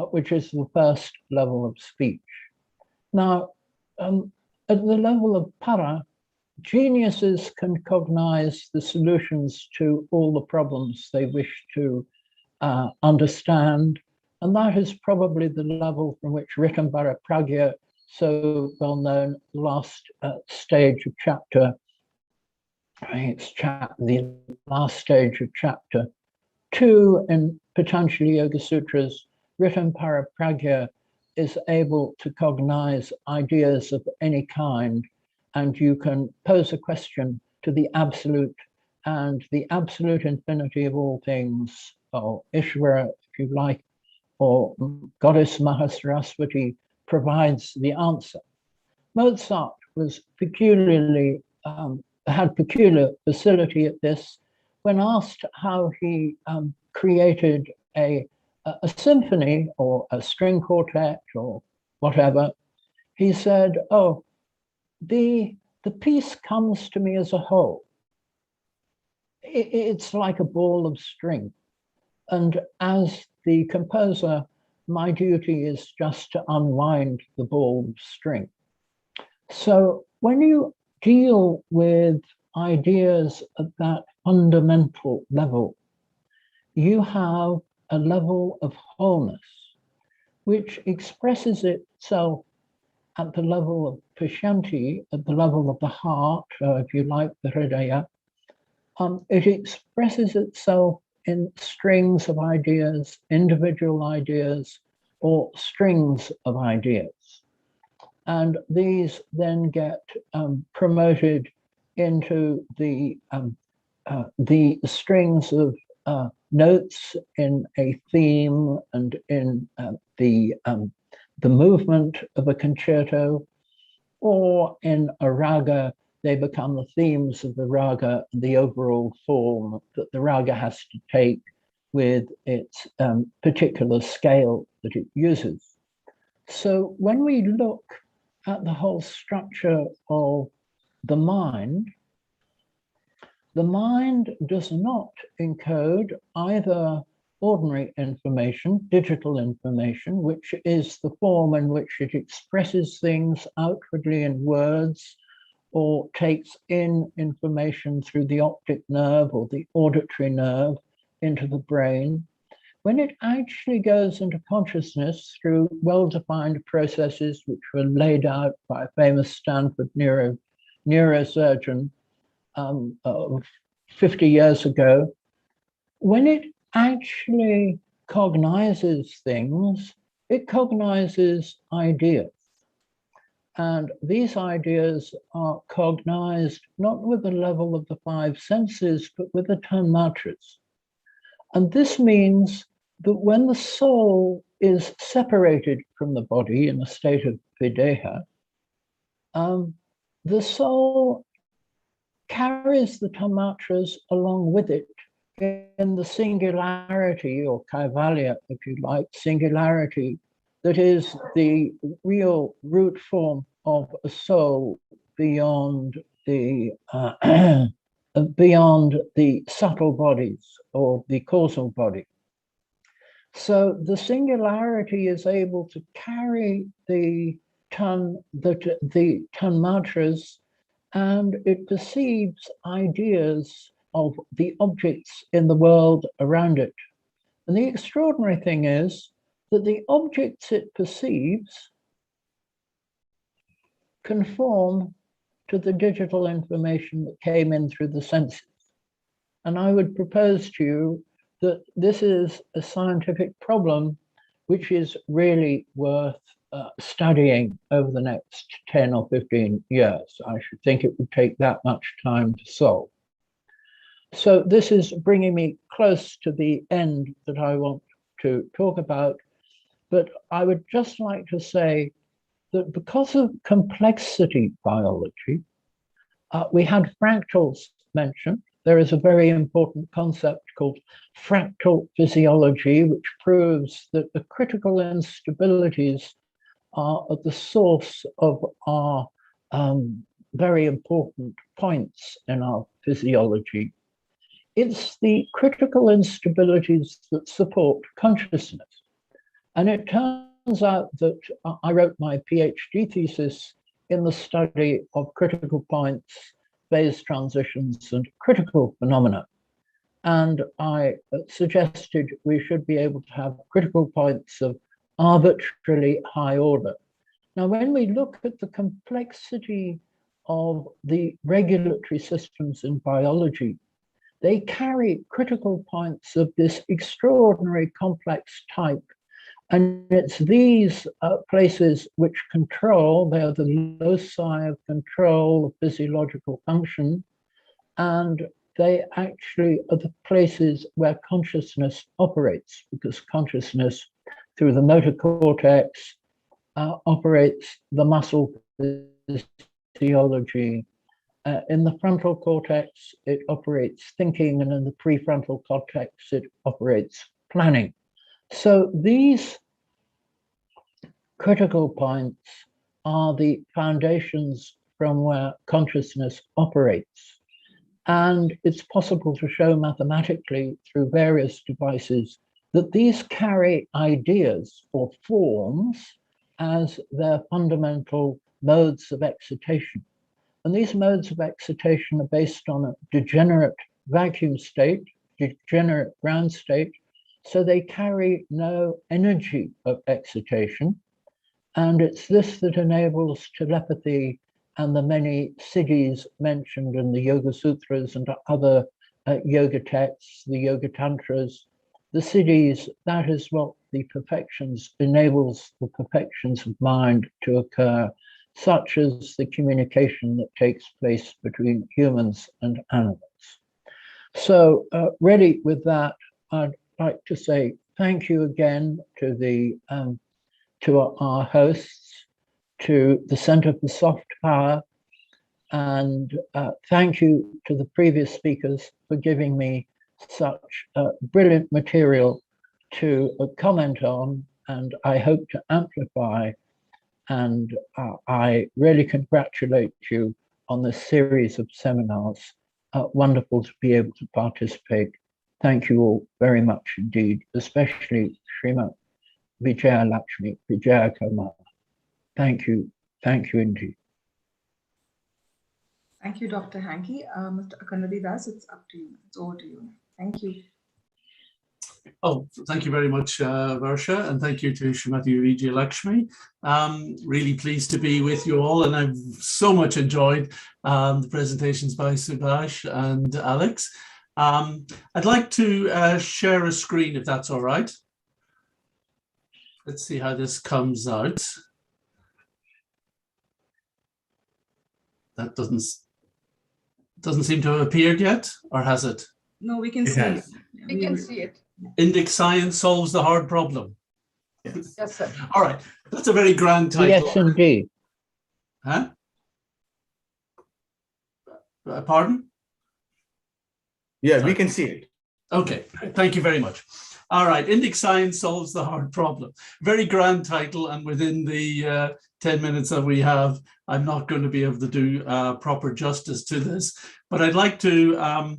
which is the first level of speech. Now, at the level of Para, geniuses can cognize the solutions to all the problems they wish to understand, and that is probably the level from which Ritambara Pragya, so well known, last stage of chapter, I think it's the last stage of chapter 2 in Patanjali Yoga Sutras, Ritambara Pragya is able to cognize ideas of any kind, and you can pose a question to the absolute and the absolute infinity of all things, or Ishvara, if you like, or Goddess Mahasaraswati provides the answer. Mozart was peculiarly, had peculiar facility at this. When asked how he created a a symphony or a string quartet or whatever, he said, oh, the piece comes to me as a whole. It's like a ball of string. And as the composer, my duty is just to unwind the ball of string. So when you deal with ideas at that fundamental level, you have a level of wholeness, which expresses itself at the level of Pashanti, at the level of the heart, if you like, the Hridaya. It expresses itself in strings of ideas, individual ideas, or strings of ideas. And these then get promoted into the strings of notes in a theme and in the movement of a concerto, or in a raga, they become the themes of the raga, the overall form that the raga has to take with its particular scale that it uses. So when we look at the whole structure of the mind does not encode either ordinary information, digital information, which is the form in which it expresses things outwardly in words, or takes in information through the optic nerve or the auditory nerve into the brain. When it actually goes into consciousness through well-defined processes which were laid out by a famous Stanford neurosurgeon 50 years ago, when it actually cognizes things, it cognizes ideas. And these ideas are cognized not with the level of the five senses, but with the tanmatras. And this means that when the soul is separated from the body in a state of videha, the soul carries the tanmatras along with it in the singularity, or kaivalya, if you like, singularity, that is the real root form of a soul beyond the subtle bodies or the causal body. So the singularity is able to carry the tanmatras, and it perceives ideas of the objects in the world around it. And the extraordinary thing is that the objects it perceives conform to the digital information that came in through the senses. And I would propose to you that this is a scientific problem which is really worth studying over the next 10 or 15 years. I should think it would take that much time to solve. So this is bringing me close to the end that I want to talk about, but I would just like to say that because of complexity biology, we had fractals mentioned. There is a very important concept called fractal physiology, which proves that the critical instabilities are at the source of our very important points in our physiology. It's the critical instabilities that support consciousness. And it turns out that I wrote my PhD thesis in the study of critical points, phase transitions, and critical phenomena. And I suggested we should be able to have critical points of arbitrarily high order. Now, when we look at the complexity of the regulatory systems in biology, they carry critical points of this extraordinary complex type. And it's these places which control, they're the loci of control of physiological function, and they actually are the places where consciousness operates, because consciousness through the motor cortex operates the muscle physiology. In the frontal cortex, it operates thinking, and in the prefrontal cortex, it operates planning. So these critical points are the foundations from where consciousness operates. And it's possible to show mathematically through various devices that these carry ideas or forms as their fundamental modes of excitation. And these modes of excitation are based on a degenerate vacuum state, degenerate ground state, so they carry no energy of excitation. And it's this that enables telepathy and the many siddhis mentioned in the Yoga Sutras and other yoga texts, the Yoga Tantras. The siddhis, that is what the perfections enables the perfections of mind to occur, such as the communication that takes place between humans and animals. So really with that, I'd like to say thank you again to the to our hosts, to the Center for Soft Power, and thank you to the previous speakers for giving me such brilliant material to comment on, and I hope to amplify. And I really congratulate you on this series of seminars. Wonderful to be able to participate. Thank you all very much indeed, especially Srimati Vijaya Lakshmi, Vijaya Kumar. Thank you indeed. Thank you, Dr. Hankey. Mr. Akannadi Das, it's up to you. It's over to you. Thank you. Oh, thank you very much, Varsha, and thank you to Srimati Vijaya Lakshmi. Really pleased to be with you all, and I've so much enjoyed the presentations by Subhash and Alex. I'd like to share a screen, if that's all right. Let's see how this comes out. That doesn't seem to have appeared yet, or has it? No, we can see it. We can see it. Index Science Solves the Hard Problem. Yes. Yes, sir. All right, that's a very grand title. Yes, indeed. Huh? Pardon? Yeah, Sorry. we can see it. Okay, thank you very much. All right, Index Science Solves the Hard Problem. Very grand title, and within the 10 minutes that we have, I'm not going to be able to do proper justice to this, but I'd like to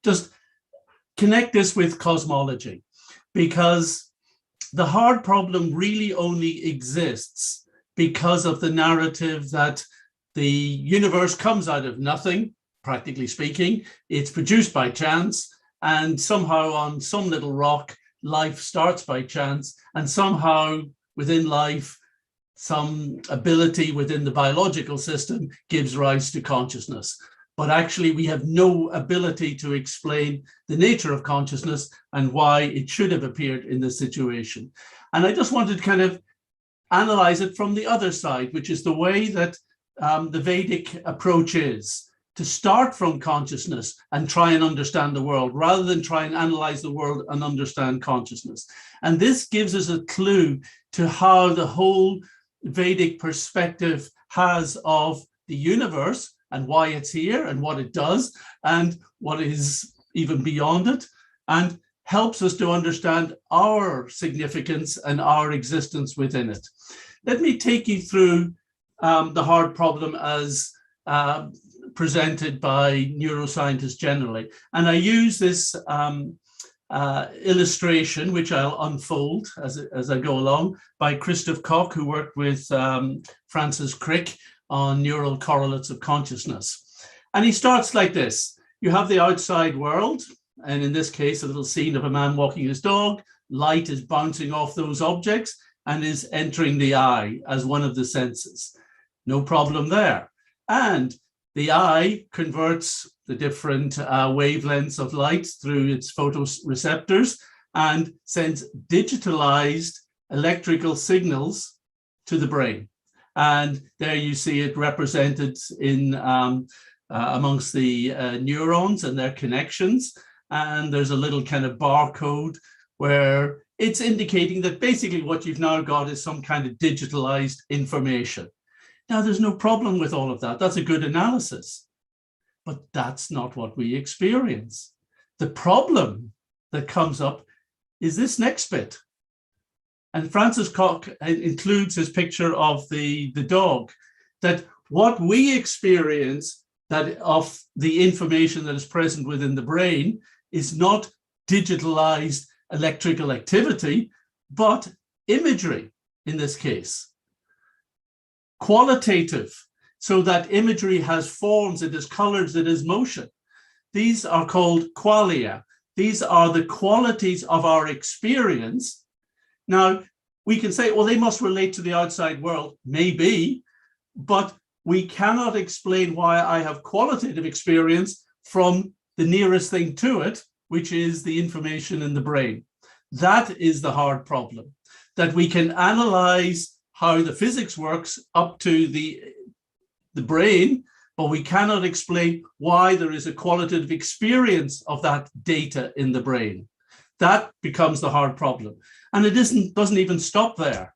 just connect this with cosmology, because the hard problem really only exists because of the narrative that the universe comes out of nothing, practically speaking. It's produced by chance, and somehow on some little rock, life starts by chance, and somehow within life, some ability within the biological system gives rise to consciousness. But actually, we have no ability to explain the nature of consciousness and why it should have appeared in this situation. And I just wanted to kind of analyze it from the other side, which is the way that the Vedic approach is, to start from consciousness and try and understand the world, rather than try and analyze the world and understand consciousness. And this gives us a clue to how the whole Vedic perspective has of the universe, and why it's here and what it does and what is even beyond it, and helps us to understand our significance and our existence within it. Let me take you through the hard problem as presented by neuroscientists generally. And I use this illustration, which I'll unfold as I go along, by Christoph Koch, who worked with Francis Crick on neural correlates of consciousness. And he starts like this. You have the outside world, and in this case, a little scene of a man walking his dog. Light is bouncing off those objects and is entering the eye as one of the senses. No problem there. And the eye converts the different wavelengths of light through its photoreceptors and sends digitalized electrical signals to the brain. And there you see it represented in amongst the neurons and their connections. And there's a little kind of barcode where it's indicating that basically what you've now got is some kind of digitalized information. Now, there's no problem with all of that. That's a good analysis. But that's not what we experience. The problem that comes up is this next bit. and Francis Crick includes his picture of the dog, that what we experience that of the information that is present within the brain is not digitalized electrical activity, but imagery in this case. Qualitative, so that imagery has forms, it has colors, it has motion. These are called qualia. These are the qualities of our experience. Now, we can say, well, they must relate to the outside world. Maybe, but we cannot explain why I have qualitative experience from the nearest thing to it, which is the information in the brain. That is the hard problem, that we can analyze how the physics works up to the brain, but we cannot explain why there is a qualitative experience of that data in the brain. That becomes the hard problem. And it doesn't even stop there,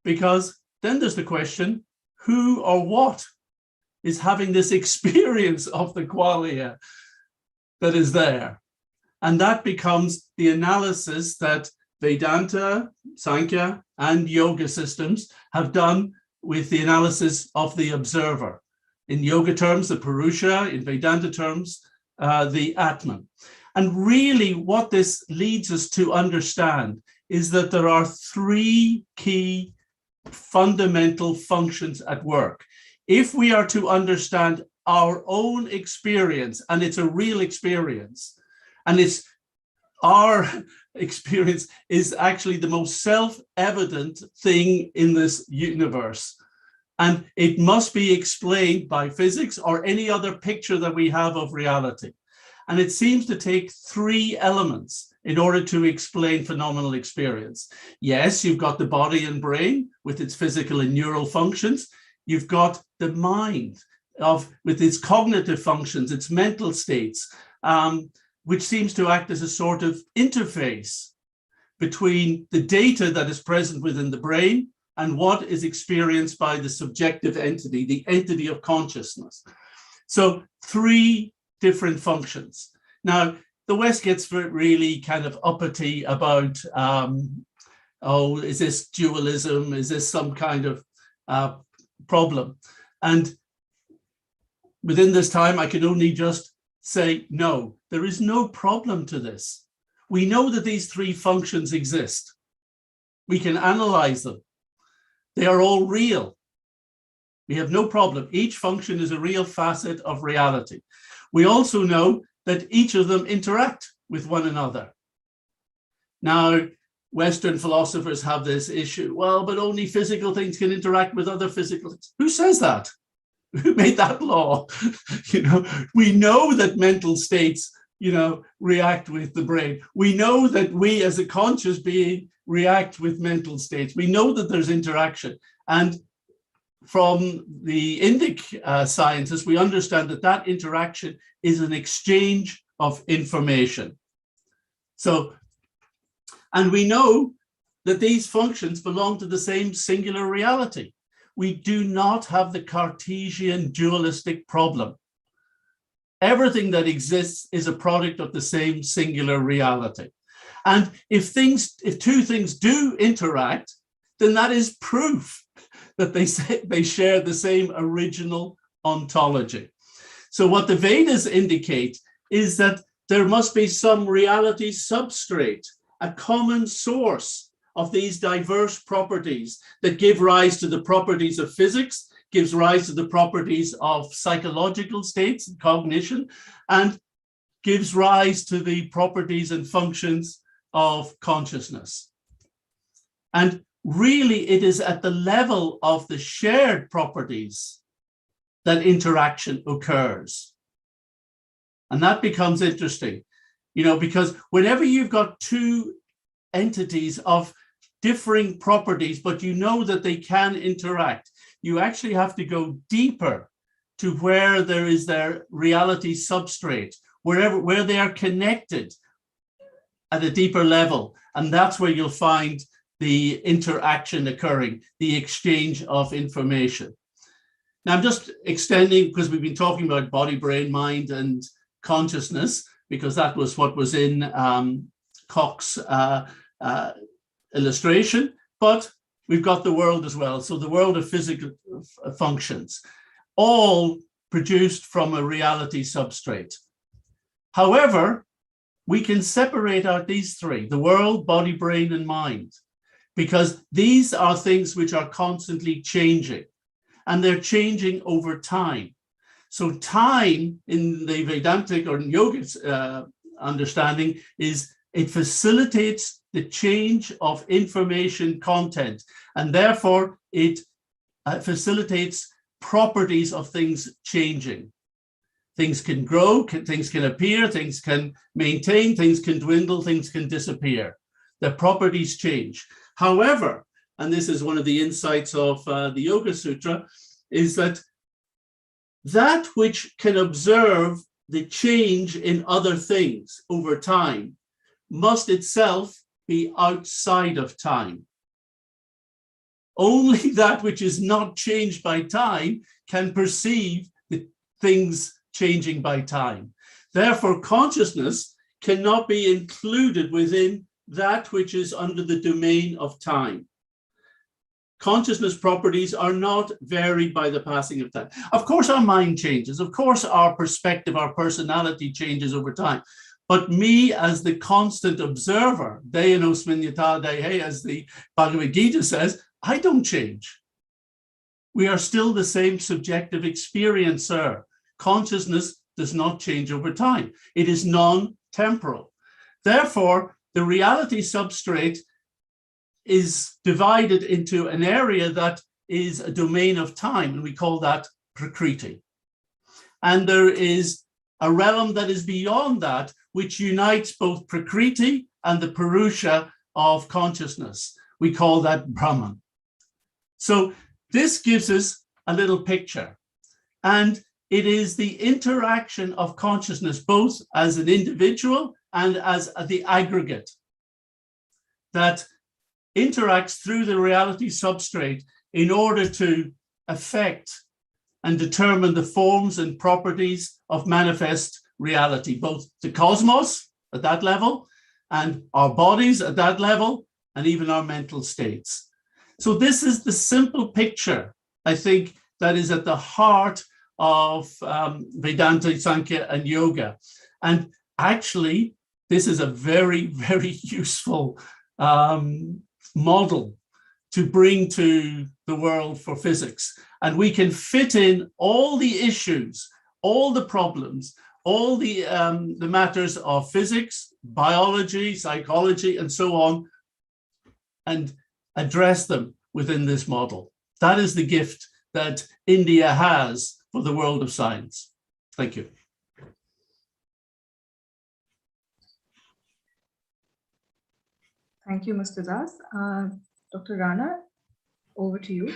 because then there's the question, who or what is having this experience of the qualia that is there? And that becomes the analysis that Vedanta, Sankhya, and yoga systems have done with the analysis of the observer. In yoga terms, the Purusha, in Vedanta terms, the Atman. And really what this leads us to understand is that there are three key fundamental functions at work. If we are to understand our own experience, and it's a real experience, and it's our experience is actually the most self-evident thing in this universe. And it must be explained by physics or any other picture that we have of reality. And it seems to take three elements in order to explain phenomenal experience. Yes, you've got the body and brain with its physical and neural functions. You've got the mind with its cognitive functions, its mental states, which seems to act as a sort of interface between the data that is present within the brain and what is experienced by the subjective entity, the entity of consciousness. So three different functions. Now, the West gets really kind of uppity about, oh, is this dualism? Is this some kind of problem? And within this time, I can only just say, no, there is no problem to this. We know that these three functions exist. We can analyze them. They are all real. We have no problem. Each function is a real facet of reality. We also know that each of them interact with one another. Now, Western philosophers have this issue. Well, but only physical things can interact with other physical things. Who says that? Who made that law? We know that mental states, react with the brain. We know that we as a conscious being react with mental states. We know that there's interaction. And from the Indic sciences, we understand that that interaction is an exchange of information. So, and we know that these functions belong to the same singular reality. We do not have the Cartesian dualistic problem. Everything that exists is a product of the same singular reality. And if two things do interact, then that is proof that they share the same original ontology. So what the Vedas indicate is that there must be some reality substrate, a common source of these diverse properties that give rise to the properties of physics, gives rise to the properties of psychological states and cognition, and gives rise to the properties and functions of consciousness. And really, it is at the level of the shared properties that interaction occurs. And that becomes interesting, because whenever you've got two entities of differing properties, but you know that they can interact, you actually have to go deeper to where there is their reality substrate, where they are connected at a deeper level. And that's where you'll find the interaction occurring, the exchange of information. Now, I'm just extending because we've been talking about body, brain, mind, and consciousness, because that was what was in Koch's illustration. but we've got the world as well. So the world of physical functions, all produced from a reality substrate. However, we can separate out these three, the world, body, brain, and mind, because these are things which are constantly changing, and they're changing over time. So time in the Vedantic or yogic understanding is it facilitates the change of information content, and therefore it facilitates properties of things changing. Things can grow, things can appear, things can maintain, things can dwindle, things can disappear. The properties change. However, and this is one of the insights of the Yoga Sutra, is that which can observe the change in other things over time must itself be outside of time. Only that which is not changed by time can perceive the things changing by time. Therefore, consciousness cannot be included within that which is under the domain of time. Consciousness properties are not varied by the passing of time. Of course, our mind changes. Of course, our perspective, our personality changes over time. But me as the constant observer, Deyanosminyata Dehe, as the Bhagavad Gita says, I don't change. We are still the same subjective experiencer. Consciousness does not change over time. It is non-temporal. Therefore, the reality substrate is divided into an area that is a domain of time, and we call that Prakriti. And there is a realm that is beyond that, which unites both Prakriti and the Purusha of consciousness. We call that Brahman. So this gives us a little picture. And it is the interaction of consciousness, both as an individual and as the aggregate, that interacts through the reality substrate in order to affect and determine the forms and properties of manifest reality, both the cosmos at that level and our bodies at that level, and even our mental states. So this is the simple picture, I think, that is at the heart of Vedanta, Sankhya, and Yoga. And actually, this is a very, very useful model to bring to the world for physics. And we can fit in all the issues, all the problems, all the matters of physics, biology, psychology, and so on, and address them within this model. That is the gift that India has for the world of science. Thank you. Thank you, Mr. Das. Dr. Rana, over to you.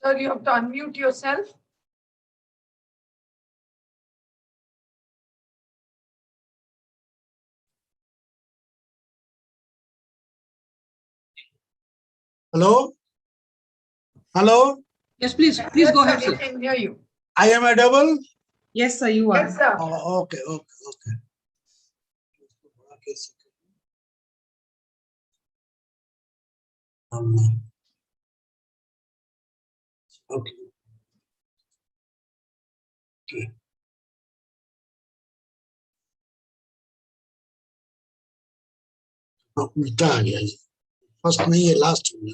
Sir, you have to unmute yourself. Hello? Hello? Yes, please Yes, go ahead, We sir. can hear you. I am audible? Yes, sir, you are. Yes, sir. Oh, okay. Okay. मिटा गया ये first नहीं है last में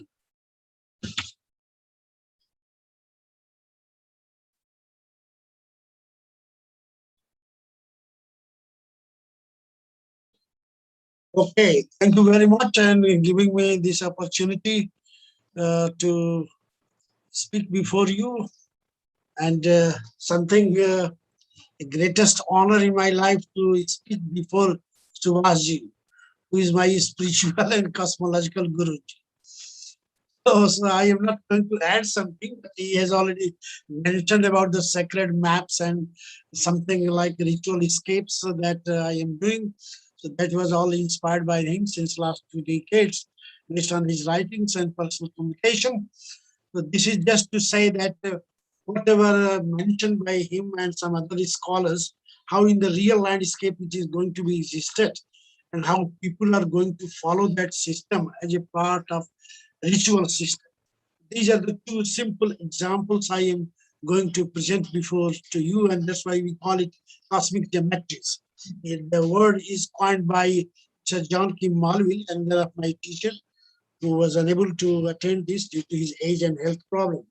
Okay, thank you very much and giving me this opportunity to speak before you, and something the greatest honor in my life to speak before Subhashji, who is my spiritual and cosmological guru. So I am not going to add something, but he has already mentioned about the sacred maps and something like ritual escapes that I am doing. So that was all inspired by him since last 2 decades. based on his writings and personal communication. So this is just to say that whatever mentioned by him and some other scholars, how in the real landscape it is going to be existed and how people are going to follow that system as a part of ritual system. These are the two simple examples I am going to present before to you, and that's why we call it cosmic geometries. The word is coined by Sir John Kim Malville, another of my teachers, who was unable to attend this due to his age and health problem.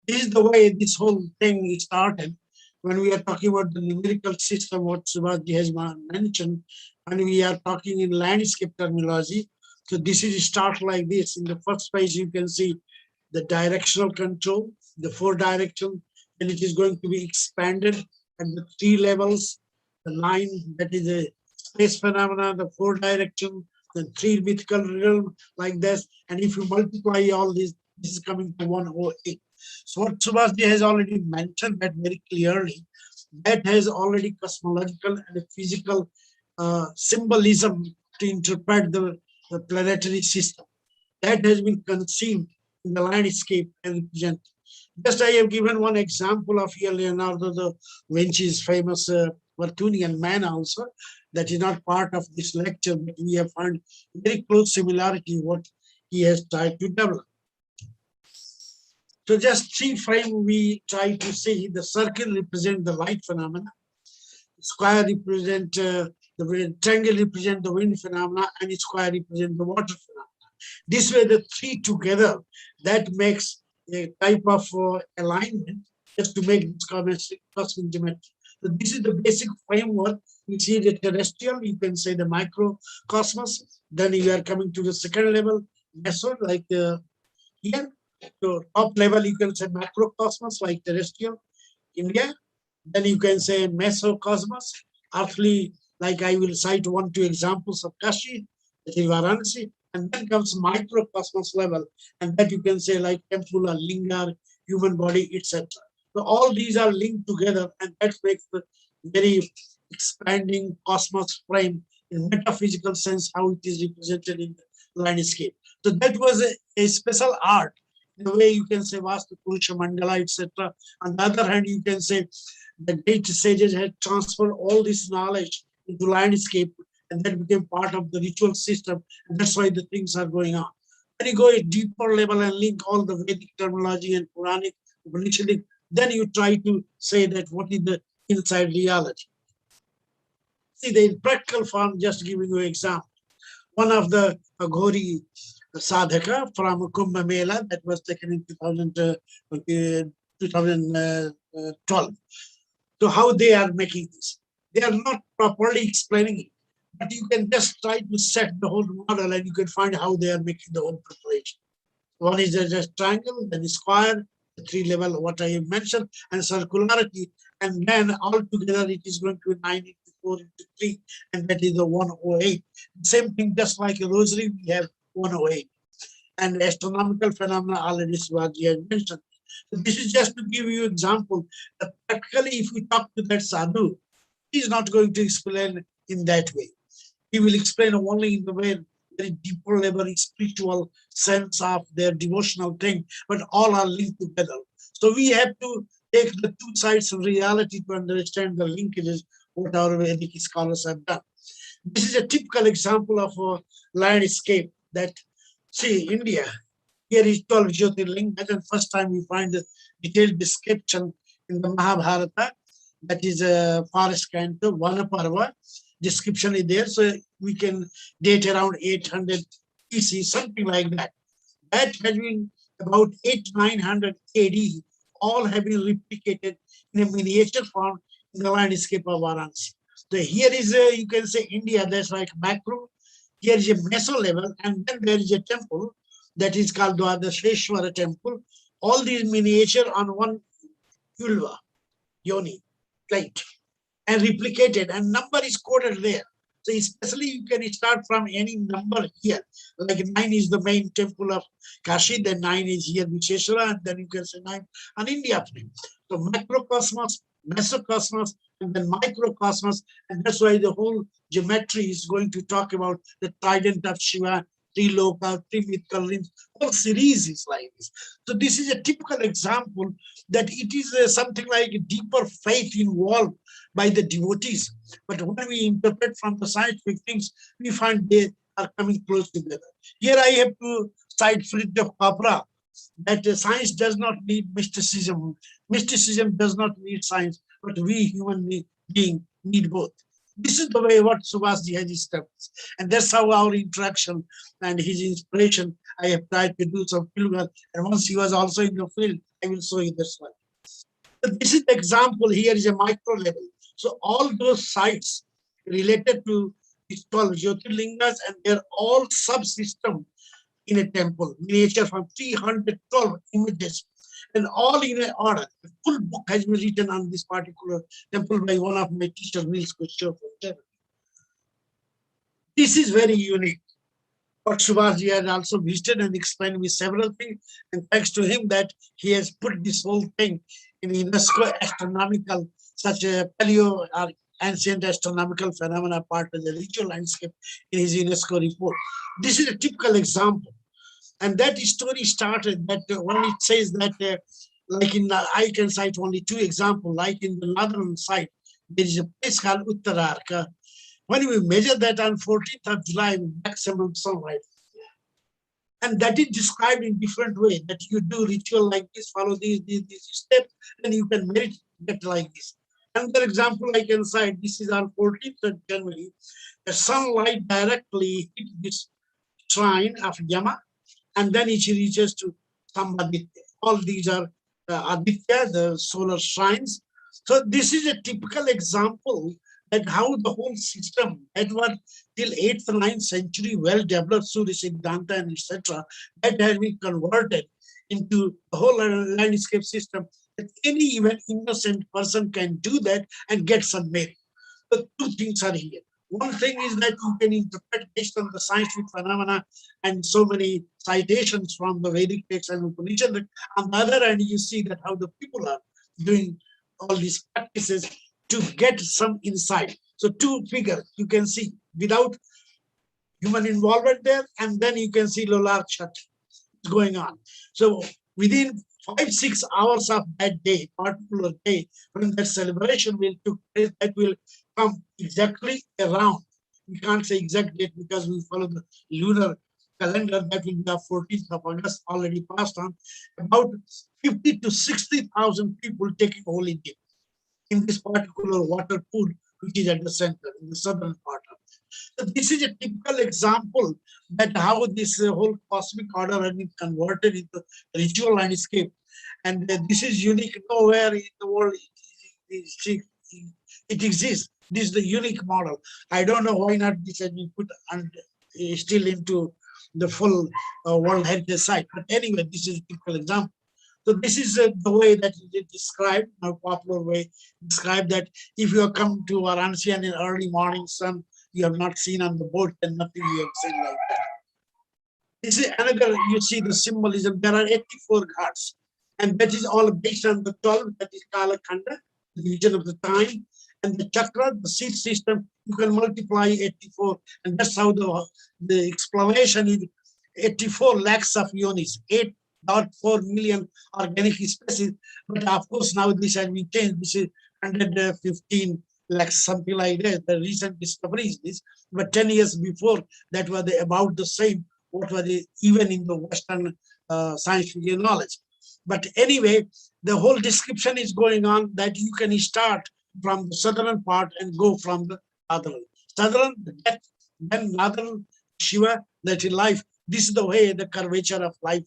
This is the way this whole thing started. When we are talking about the numerical system, what Subhaji has mentioned, and we are talking in landscape terminology. So this is start like this. In the first phase, you can see the directional control, the 4 direction, and it is going to be expanded at the 3 levels, the 9, that is a space phenomena, the 4 direction, the 3 mythical realm like this. And if you multiply all this, this is coming to 108. So what Subhaji has already mentioned that very clearly, that has already cosmological and physical symbolism to interpret the planetary system. That has been conceived in the landscape and represented. Just I have given one example of here Leonardo da Vinci's famous Arthurian man also. That is not part of this lecture, but we have found very close similarity what he has tried to develop. So just 3 frame we try to see. The circle represent the light phenomena, square represent the triangle represent the wind phenomena, and square represent the water phenomena. This way the 3 together, that makes a type of alignment just to make this cosmic geometry. So this is the basic framework. You see the terrestrial, you can say the microcosmos. Then you are coming to the second level, meso, like here. So top level, you can say macrocosmos, like terrestrial, India. Then you can say mesocosmos, earthly, like I will cite 1, 2 examples of Kashi, that is Varanasi. And then comes microcosmos level, and that you can say like temple or linga, human body, etc. So all these are linked together, and that makes the very expanding cosmos frame in metaphysical sense, how it is represented in the landscape. So that was a special art. In a way, you can say Vastu Purusha Mandala, etc. On the other hand, you can say the great sages had transferred all this knowledge into landscape, and that became part of the ritual system. And that's why the things are going on. When you go a deeper level and link all the Vedic terminology and Puranic, Upanishadic, then you try to say that what is the inside reality. See, the practical form, just giving you an example. One of the Aghori sadhaka from Kumbh Mela that was taken in 2012. So how they are making this? They are not properly explaining it. But you can just try to set the whole model and you can find how they are making the whole preparation. One is just triangle, then square, the 3 level, what I have mentioned, and circularity. And then all together it is going to be 9 into 4 into 3, and that is the 108. Same thing, just like a rosary, we have 108. And astronomical phenomena already Shivaji has mentioned. So this is just to give you an example that practically if we talk to that sadhu, he is not going to explain in that way. He will explain only in the very deeper level, spiritual sense of their devotional thing, but all are linked together. So we have to take the 2 sides of reality to understand the linkages, what our Vedic scholars have done. This is a typical example of a landscape that, see, India, here is 12 Jyotirlinga. That's the first time we find the detailed description in the Mahabharata. That is a forest canto, Vanaparva. Description is there, so we can date around 800 BC, something like that. That has been about 800-900 AD, all have been replicated in a miniature form in the landscape of Varanasi. So here is you can say India, that's like macro. Here is a meso level, and then there is a temple that is called Dwadasheshwara temple. All these miniature on one vulva, yoni, plate, and replicated, and number is coded there. So especially you can start from any number here. Like 9 is the main temple of Kashi, then 9 is here Visheshwara, and then you can say 9 on India frame. So macrocosmos mesocosmos, and then microcosmos. And that's why the whole geometry is going to talk about the trident of Shiva, three loka, three mythical limbs. Whole series is like this. So this is a typical example that it is something like a deeper faith involved by the devotees. But when we interpret from the scientific things, we find they are coming close together. Here I have to cite Friedrich Capra, that science does not need mysticism. Mysticism does not need science, but we human beings need both. This is the way what Subhasji has established. And that's how our interaction and his inspiration, I have tried to do some fieldwork. And once he was also in the field, I will show you this one. So this is the example. Here is a micro level. So all those sites related to it's called Jyotirlingas, and they're all subsystems in a temple, miniature from 312 images, and all in an order. A full book has been written on this particular temple by one of my teachers, Niels Kushner from Germany. This is very unique. But Subhasji has also visited and explained me several things, and thanks to him that he has put this whole thing in UNESCO astronomical, such a paleo or ancient astronomical phenomena part of the ritual landscape in his UNESCO report. This is a typical example. And that story started that when it says that, like in, I can cite only two examples, like in the northern side, there is a place called Uttararka. When we measure that on 14th of July, maximum sunlight. And that is described in different way, that you do ritual like this, follow these steps, and you can meditate like this. Another example I can cite, this is on 14th of January, the sunlight directly hit this shrine of Yama, and then it reaches to Sambhaditya. All these are Aditya, the solar shrines. So this is a typical example that how the whole system that was till 8th, 9th century well developed Surya Siddhanta and etc. that has been converted into the whole landscape system. That any even innocent person can do that and get some merit. The two things are here. One thing is that you can interpret based on the scientific phenomena and so many citations from the Vedic texts and Upanishad. On the other hand, you see that how the people are doing all these practices to get some insight. So two figures you can see without human involvement there, and then you can see Lolar Chat going on. So within 5-6 hours of that day, particular day, when that celebration will take place, that will come exactly around. We can't say exact date because we follow the lunar calendar. That will be the 14th of August, already passed on. About 50 to 60,000 people taking holy day in this particular water pool, which is at the center, in the southern part of it. So this is a typical example that how this whole cosmic order has been converted into ritual landscape. And this is unique. Nowhere in the world it exists. This is the unique model. I don't know why not this has been put still into the full World Heritage Site. But anyway, this is a typical example. So this is the way that it is described, a popular way, described that if you have come to Varanasi and in early morning sun, you have not seen on the boat, and nothing you have seen like that. This is another, you see the symbolism. There are 84 ghats, and that is all based on the 12, that is Kala Khanda, the division of the time, and the chakra, the seed system, you can multiply 84, and that's how the explanation is 84 lakhs of yonis, 8.4 million organic species. But of course, now this has been changed. This is 115 lakhs, something like that. The recent discovery is this. But 10 years before, that was about the same, what was even in the Western scientific knowledge. But anyway, the whole description is going on that you can start from the southern part and go from the northern. Southern, the death, then northern, Shiva, that is life. This is the way the curvature of life.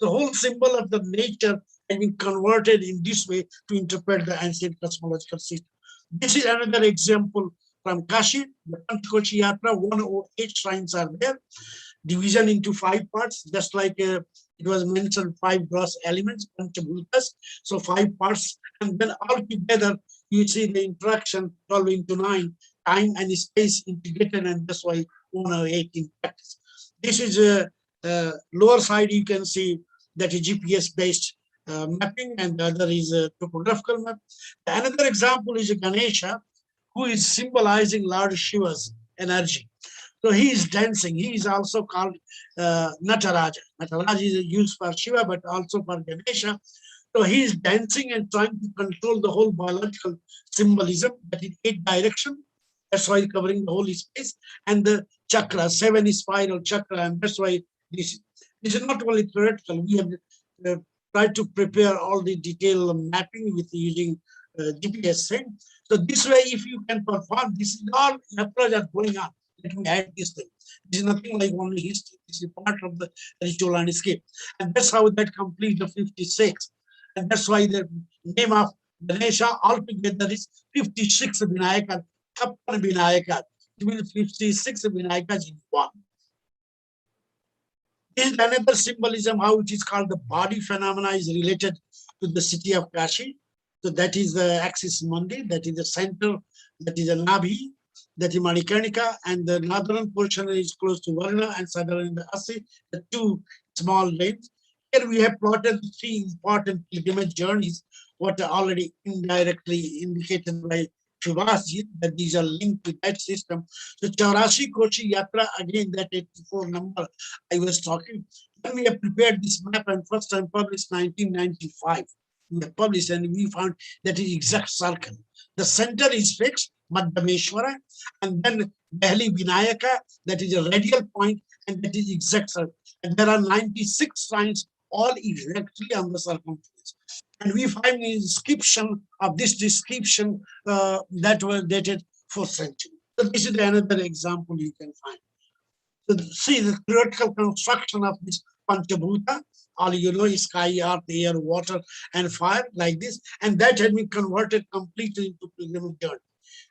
The whole symbol of the nature has been converted in this way to interpret the ancient cosmological system. This is another example from Kashi, the Panchakoshi Yatra. 108 shrines are there, division into 5 parts, just like it was mentioned, 5 gross elements, Panchabhutas. So 5 parts, and then all together you see the interaction 12 into 9, time and space integrated, and that's why 108 in practice. This is a lower side, you can see that is GPS based mapping, and the other is a topographical map. Another example is Ganesha, who is symbolizing Lord Shiva's energy. So he is dancing. He is also called Nataraja. Nataraja is used for Shiva, but also for Ganesha. So he is dancing and trying to control the whole biological symbolism that in 8 direction. That's why covering the whole space. And the chakra, 7 spiral chakra, and that's why this is not only theoretical. We have tried to prepare all the detailed mapping with using GPS thing. So this way, if you can perform, this is all approach are going on. Let me add this thing. This is nothing like only history. This is part of the ritual landscape. And that's how that completes the 56. And that's why the name of Ganesha altogether is 56 Vinayaka, Kappan Vinayaka. It means 56 Vinayakas in one. This is another symbolism, how it is called the body phenomena is related to the city of Kashi. So that is the axis mundi, that is the center, that is the Nabhi, that is Manikarnika, and the northern portion is close to Varna and southern the Asi, the 2 small lanes. Here we have plotted 3 important pilgrimage journeys, what are already indirectly indicated by Shivasji, that these are linked to that system. So Chaurashi Koshi Yatra, again that 84 number I was talking. When we have prepared this map and first time published 1995, we have published and we found that is exact circle. The center is fixed, Madhyameshwara, and then Delhi Vinayaka, that is a radial point, and that is exact circle. And there are 96 signs, all exactly on the circumference. And we find the inscription of this description that was dated 4th century. So this is another example you can find. So see the theoretical construction of this Panchabhuta, all you know is sky, earth, air, water, and fire, like this, and that had been converted completely into pilgrimage journey.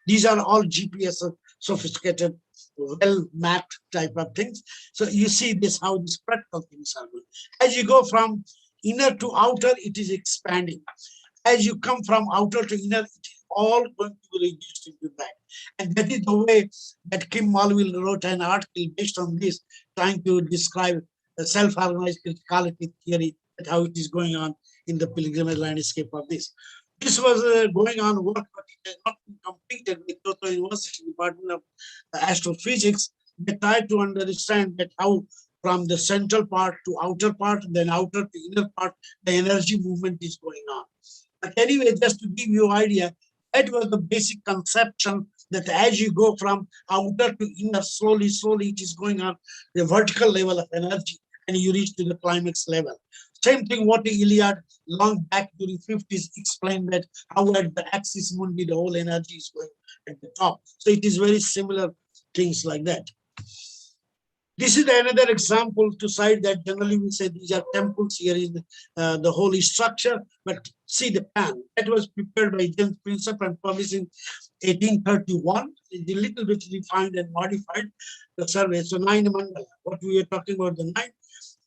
These are all GPS sophisticated, well-mapped type of things. So you see this, how these practical things are going. As you go from inner to outer, it is expanding. As you come from outer to inner, it is all going to be reduced into that. And that is the way that Kim Malville wrote an article based on this, trying to describe the self-organized criticality theory, and how it is going on in the pilgrimage landscape of this. This was going on work, but it has not been completed with Kyoto University Department of Astrophysics. They tried to understand that how from the central part to outer part, then outer to inner part, the energy movement is going on. But anyway, just to give you an idea, that was the basic conception that as you go from outer to inner, slowly, it is going on the vertical level of energy, and you reach to the climax level. Same thing what the Iliad long back during 50s explained that how at the axis mundi the whole energy is going at the top. So it is very similar things like that. This is another example to cite that generally we say these are temples. Here is the holy structure, but see the plan that was prepared by James Prinsep and published in 1831. It's a little bit refined and modified the survey. So 9 mandala, what we are talking about the 9.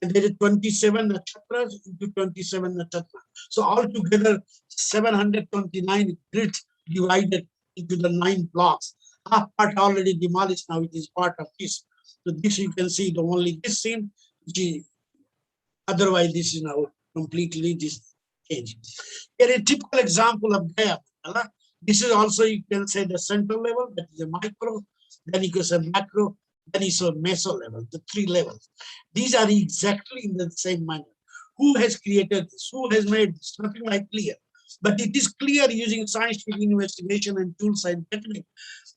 And there is 27 nakshatras into 27 nakshatras. So altogether 729 grids divided into the 9 blocks. Half part already demolished, now it is part of this. So this you can see the only this scene, otherwise this is now completely changed. Here a typical example of Gaya. This is also you can say the central level, that is a micro, then you can say macro, then you say meso level, the 3 levels. These are exactly in the same manner. Who has created this? Who has made this? Nothing like clear. But it is clear using scientific investigation and tools and technique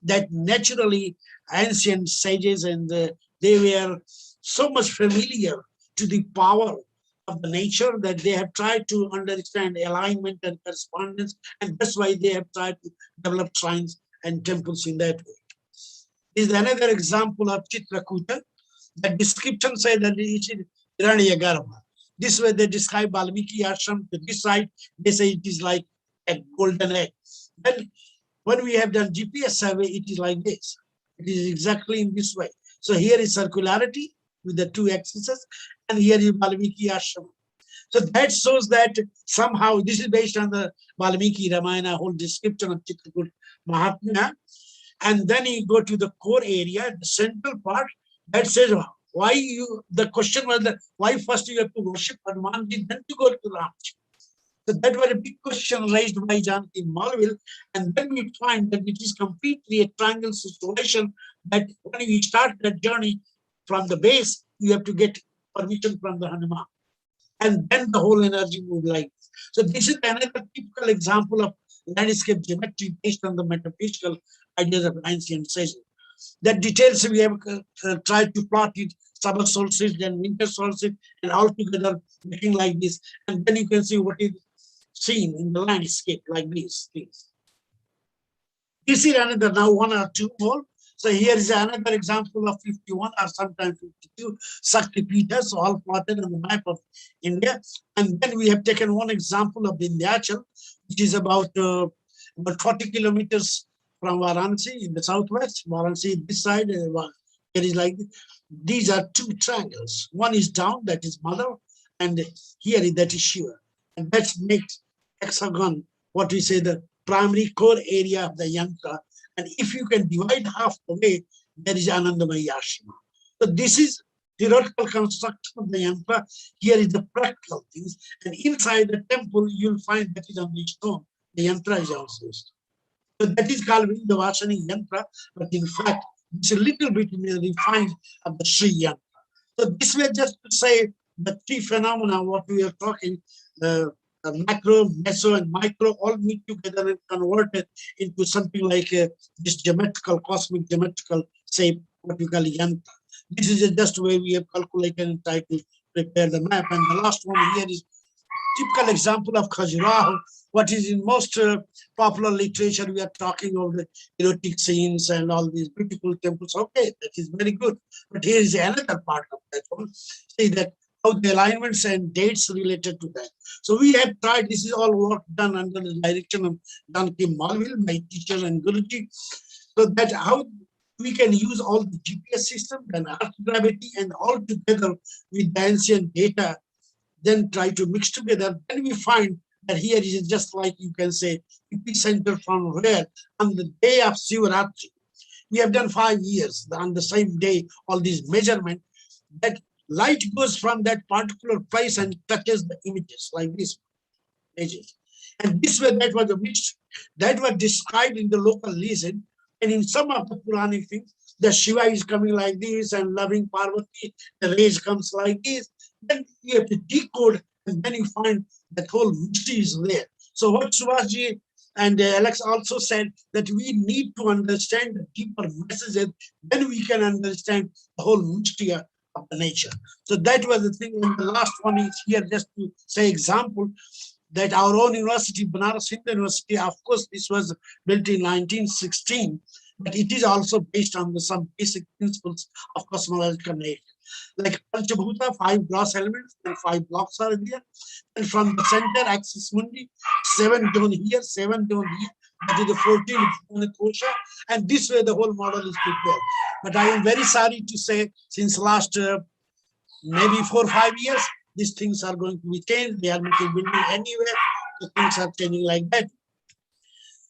that naturally ancient sages and they were so much familiar to the power of the nature that they have tried to understand alignment and correspondence, and that's why they have tried to develop shrines and temples in that way. This is another example of Chitrakuta. The description says that it is Hiranyagarbha. This way they describe Valmiki ashram. To this side, they say it is like a golden egg. Then when we have done GPS survey, it is like this. It is exactly in this way. So here is circularity with the 2 axes, and here is Valmiki ashram. So that shows that somehow this is based on the Valmiki Ramayana whole description of Chitrakuta Mahatmya. And then you go to the core area, the central part, that says why you, the question was that why first you have to worship Hanuman, then to go to Ram. So that was a big question raised by John in Malville. And then we find that it is completely a triangle situation, that when you start that journey from the base, you have to get permission from the Hanuman. And then the whole energy moves like this. So this is another typical example of landscape geometry based on the metaphysical ideas of ancient sages. The details we have tried to plot it, summer solstice and winter solstice, and all together looking like this. And then you can see what is seen in the landscape like these things. This is another now one or two more. So here is another example of 51 or sometimes 52 Sakti Peethas, all plotted on the map of India. And then we have taken one example of Vindhyachal, which is about 40 kilometers from Varanasi in the southwest. Varanasi this side, there is like, these are two triangles. One is down, that is Mother, and here that is Shiva. And that makes hexagon, what we say, the primary core area of the yantra. And if you can divide half the way, there is Anandamaya Ashrama. So this is theoretical construction of the yantra. Here is the practical things. And inside the temple, you'll find that is on the stone. The yantra is also stone. So that is called the Vashani yantra. But in fact, it's a little bit refined of the Sri yantra. So this way, just to say the three phenomena, what we are talking, macro, meso, and micro all meet together and converted into something like this geometrical, cosmic geometrical shape, what we call yantra. This is just where we have calculated and tried to prepare the map. And the last one here is typical example of Khajuraho. What is in most popular literature, we are talking of the erotic scenes and all these beautiful temples. Okay, that is very good. But here is another part of that one. See that how the alignments and dates related to that. So we have tried, this is all work done under the direction of Don Kim Malville, my teacher and Guruji. So that how we can use all the GPS system and Earth gravity and all together with the ancient data, then try to mix together. Then we find that here is just like you can say epicenter from where on the day of Sivaratri. We have done 5 years on the same day, all these measurement, that light goes from that particular place and touches the images like this images. And this way that was a mix that was described in the local legend. And in some of the Puranic things, the Shiva is coming like this and loving Parvati, the rays comes like this. Then you have to decode, and then you find that whole mystery is there. So what Subhashji and Alex also said, that we need to understand the deeper messages, then we can understand the whole mystery of the nature. So that was the thing. And the last one is here just to say example, that our own university, Banaras Hindu University, of course, this was built in 1916, but it is also based on some basic principles of cosmological nature. Like Panchabhuta, 5 gross elements and 5 blocks are there. And from the center, axis mundi, 7 down here, 7 down here. That is the 14th kosha. And this way the whole model is prepared. But I am very sorry to say, since last maybe 4 or 5 years, these things are going to be changed. They are making building anywhere. The things are changing like that.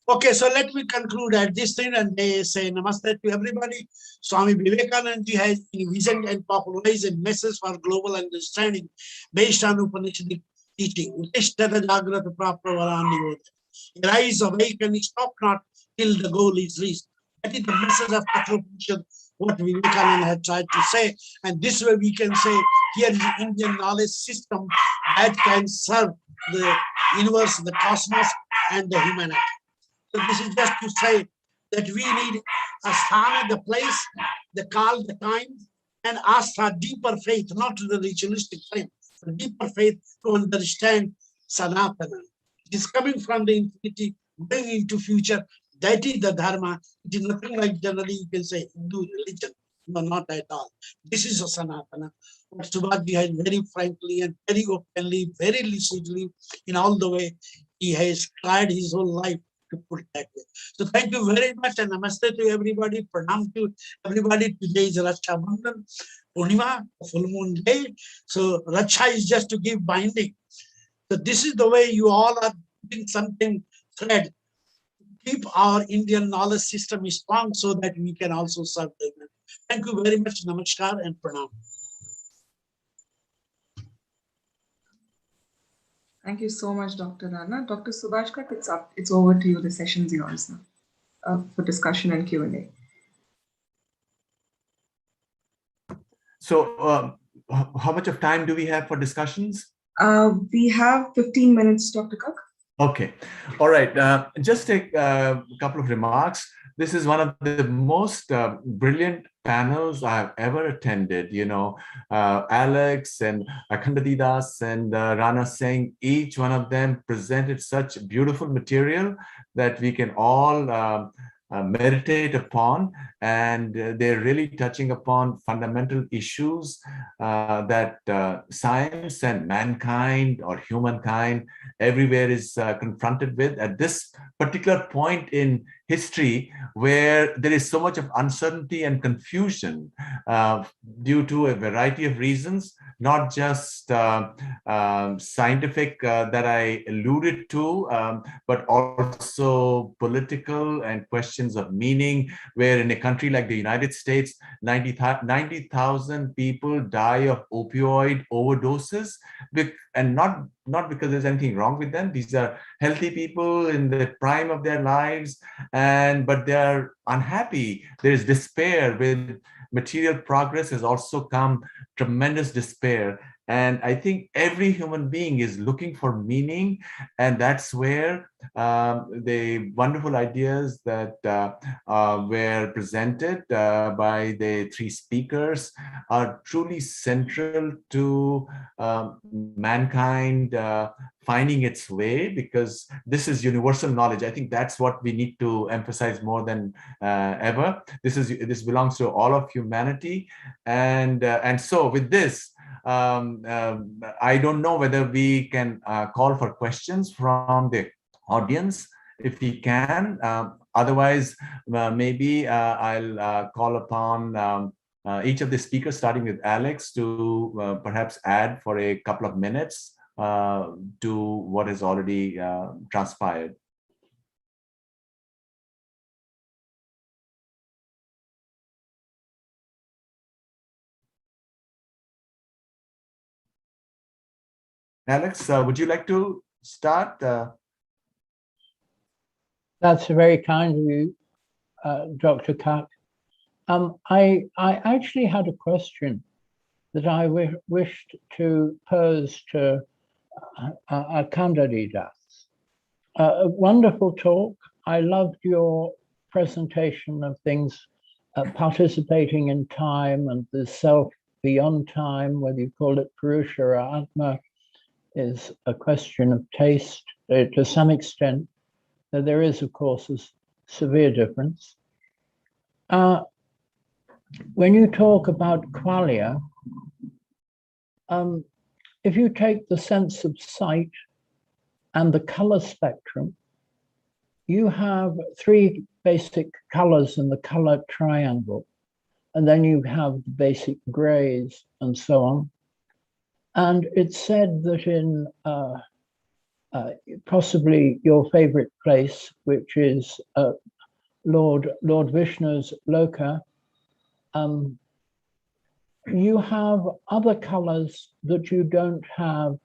Okay, so let me conclude at this thing and they say namaste to everybody. Swami Vivekananda ji has envisioned and popularized a message for global understanding based on Upanishadic teaching. Rise, awake, and stop not till the goal is reached. That is the message of Kathopanishad, what Vivekananda had tried to say. And this way we can say, here is the Indian knowledge system that can serve the universe, the cosmos, and the humanity. So this is just to say that we need a sthana, the place, the call, the time, and ask for deeper faith, not to the ritualistic faith, but deeper faith to understand Sanatana. It is coming from the infinity, going into future. That is the dharma. It is nothing like generally you can say Hindu religion. No, not at all. This is a Sanatana. What Subhadji has very frankly and very openly, very lucidly, in all the way, he has tried his whole life to put that way. So thank you very much and namaste to everybody. Pranam to everybody. Today is Raksha Bandhan, Purnima, full moon day. So Raksha is just to give binding. So this is the way you all are doing something thread. Keep our Indian knowledge system strong so that we can also serve them. Thank you very much. Namaskar and Pranam. Thank you so much, Dr. Rana. Dr. Subhashkar, it's over to you. The session's yours now for discussion and Q&A. So how much of time do we have for discussions? We have 15 minutes, Dr. Cook. Okay. All right. Just a couple of remarks. This is one of the most brilliant panels I've ever attended. You know, Alex and Akhandadidas and Rana Singh, each one of them presented such beautiful material that we can all meditate upon, and they're really touching upon fundamental issues that science and mankind or humankind everywhere is confronted with at this particular point in history, where there is so much of uncertainty and confusion due to a variety of reasons, not just scientific that I alluded to, but also political and questions of meaning, where in a country like the United States, 90,000 people die of opioid overdoses, and not because there's anything wrong with them. These are healthy people in the prime of their lives, but they are unhappy. There is despair. With material progress has also come tremendous despair. And I think every human being is looking for meaning, and that's where the wonderful ideas that were presented by the three speakers are truly central to mankind finding its way, because this is universal knowledge. I think that's what we need to emphasize more than ever. This belongs to all of humanity, and so with this, I don't know whether we can call for questions from the audience. If we can, otherwise maybe I'll call upon each of the speakers, starting with Alex, to perhaps add for a couple of minutes to what has already transpired. Alex, would you like to start? That's very kind of you, Dr. Kak. I actually had a question that I wished to pose to Akhandadidas. A wonderful talk. I loved your presentation of things, participating in time and the self beyond time, whether you call it Purusha or Atma, is a question of taste to some extent. There is, of course, a severe difference. When you talk about qualia, if you take the sense of sight and the color spectrum, you have three basic colors in the color triangle, and then you have the basic grays and so on. And it's said that in possibly your favorite place, which is Lord Vishnu's Loka, you have other colors that you don't have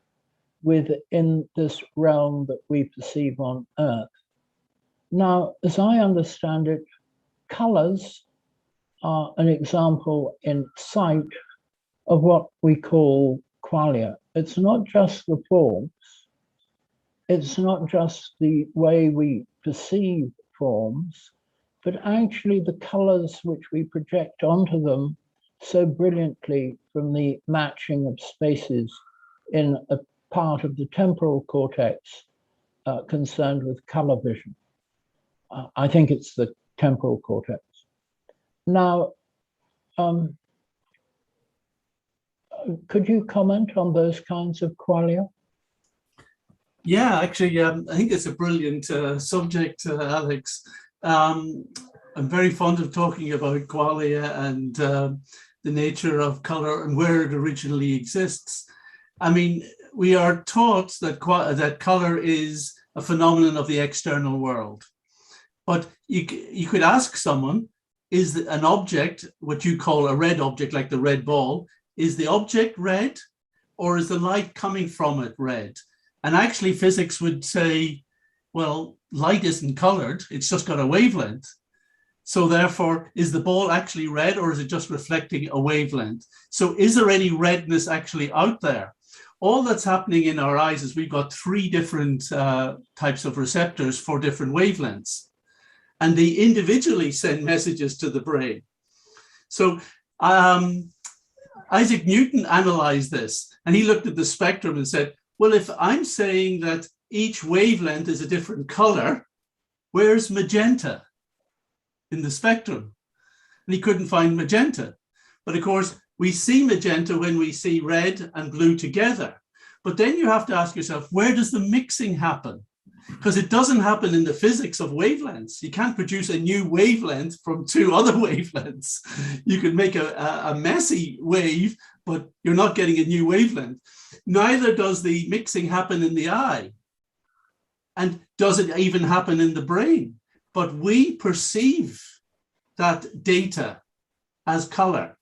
within this realm that we perceive on Earth. Now, as I understand it, colors are an example in sight of what we call qualia. It's not just the forms, it's not just the way we perceive forms, but actually the colors which we project onto them so brilliantly from the matching of spaces in a part of the temporal cortex concerned with color vision. I think it's the temporal cortex. Now, could you comment on those kinds of qualia? Yeah, actually, I think it's a brilliant subject, Alex. I'm very fond of talking about qualia and the nature of color and where it originally exists. I mean, we are taught that that color is a phenomenon of the external world. But you could ask someone, is an object, what you call a red object, like the red ball, is the object red, or is the light coming from it red? And actually physics would say, well, light isn't colored, it's just got a wavelength. So therefore, is the ball actually red or is it just reflecting a wavelength? So is there any redness actually out there? All that's happening in our eyes is we've got three different types of receptors for different wavelengths. And they individually send messages to the brain. So Isaac Newton analyzed this, and he looked at the spectrum and said, well, if I'm saying that each wavelength is a different color, where's magenta in the spectrum? And he couldn't find magenta. But of course, we see magenta when we see red and blue together. But then you have to ask yourself, where does the mixing happen? Because it doesn't happen in the physics of wavelengths. You can't produce a new wavelength from two other wavelengths. You can make a messy wave, but you're not getting a new wavelength. Neither does the mixing happen in the eye. And does it even happen in the brain? But we perceive that data as color.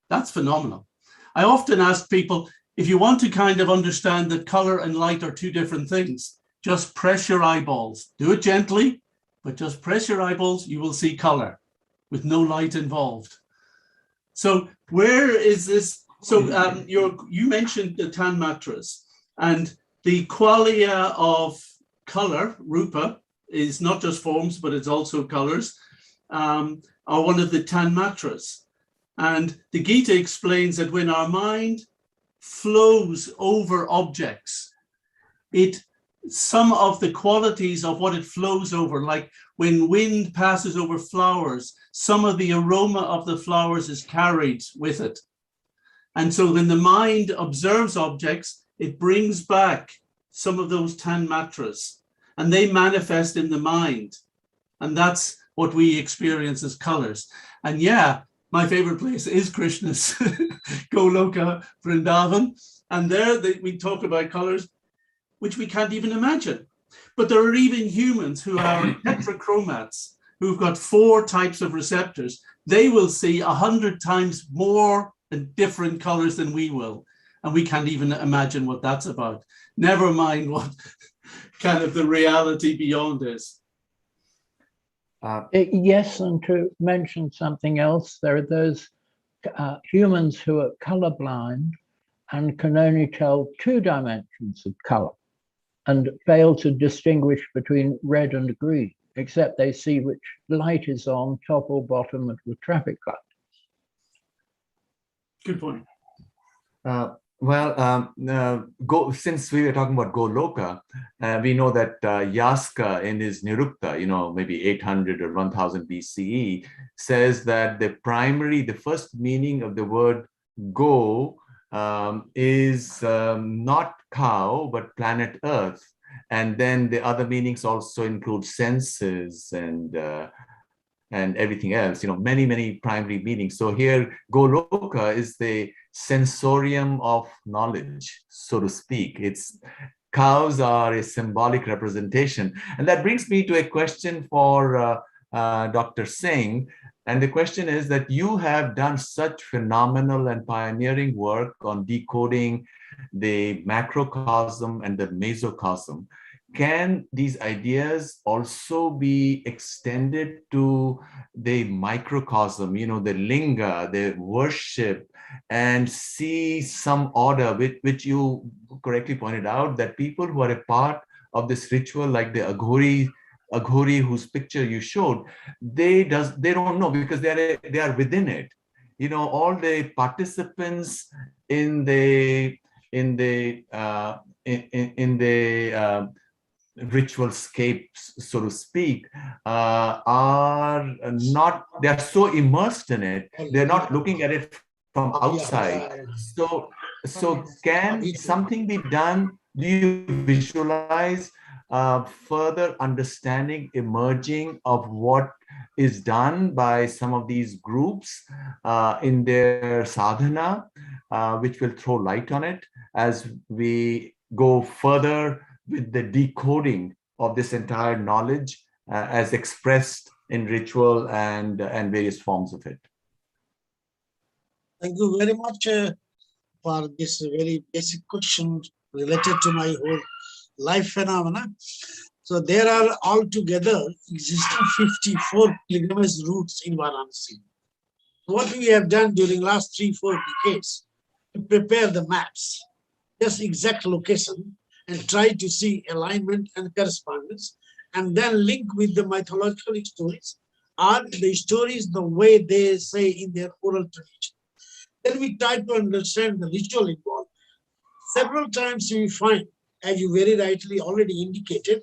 That's phenomenal. I often ask people, if you want to kind of understand that color and light are two different things, just press your eyeballs. Do it gently, but just press your eyeballs, you will see color with no light involved. So where is this? So you mentioned the tanmatras, and the qualia of color, rupa, is not just forms, but it's also colors, are one of the tanmatras. And the Gita explains that when our mind flows over objects, some of the qualities of what it flows over, like when wind passes over flowers, some of the aroma of the flowers is carried with it. And so when the mind observes objects, it brings back some of those tanmatras, and they manifest in the mind. And that's what we experience as colors. And yeah, my favorite place is Krishna's Goloka, Vrindavan. And there we talk about colors which we can't even imagine. But there are even humans who are tetrachromats, who've got 4 types of receptors. They will see 100 times more and different colors than we will. And we can't even imagine what that's about. Never mind what kind of the reality beyond is. Yes, and to mention something else, there are those humans who are colorblind and can only tell 2 dimensions of color and fail to distinguish between red and green, except they see which light is on, top or bottom of the traffic light. Good point. Since we were talking about Goloka, we know that Yaska in his Nirukta, maybe 800 or 1000 BCE, says that the first meaning of the word go is not cow, but planet Earth. And then the other meanings also include senses and everything else, many, many primary meanings. So here, Goloka is the sensorium of knowledge, so to speak. Cows are a symbolic representation. And that brings me to a question for Dr. Singh. And the question is that you have done such phenomenal and pioneering work on decoding the macrocosm and the mesocosm. Can these ideas also be extended to the microcosm, the linga, the worship, and see some order, which you correctly pointed out, that people who are a part of this ritual, like the Aghori whose picture you showed, they don't know because they are within it. All the participants in the ritual scapes, so to speak, they're so immersed in it, they're not looking at it from outside. So can something be done? Do you visualize further understanding emerging of what is done by some of these groups in their sadhana, which will throw light on it as we go further with the decoding of this entire knowledge as expressed in ritual and various forms of it? Thank you very much for this very basic question related to my whole life phenomena. So there are altogether existing 54 pilgrimage routes in Varanasi. What we have done during last 3-4 decades to prepare the maps, just exact location, and try to see alignment and correspondence, and then link with the mythological stories or the stories the way they say in their oral tradition. Then we try to understand the ritual involved. Several times we find, as you very rightly already indicated,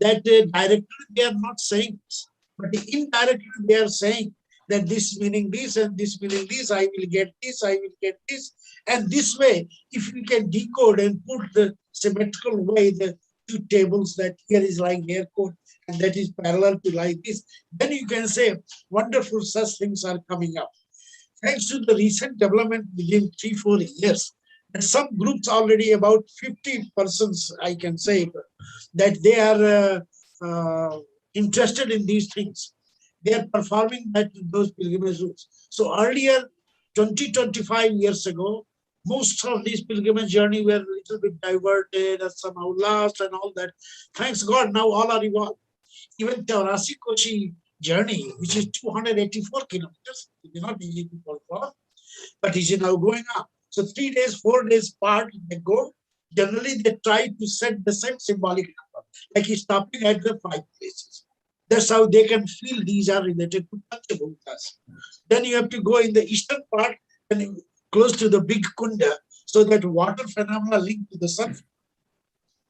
that directly they are not saying this, but indirectly they are saying that this meaning this and this meaning this, I will get this, I will get this. And this way, if we can decode and put the symmetrical way, the two tables that here is like air code and that is parallel to like this, then you can say wonderful such things are coming up. Thanks to the recent development within 3-4 years, and some groups already about 50 persons, I can say, that they are interested in these things. They are performing that those pilgrimage routes. So earlier, 20-25 years ago, most of these pilgrimage journey were a little bit diverted and somehow lost and all that. Thanks God, now all are evolved. Even Taurasi Koshi journey, which is 284 kilometers, it is not easy to perform, but it is now going on. So 3 days, 4 days part, they go. Generally, they try to set the same symbolic number, like he's stopping at the 5 places. That's how they can feel these are related to Panchabhutas. Then you have to go in the eastern part and close to the big Kunda, so that water phenomena linked to the sun.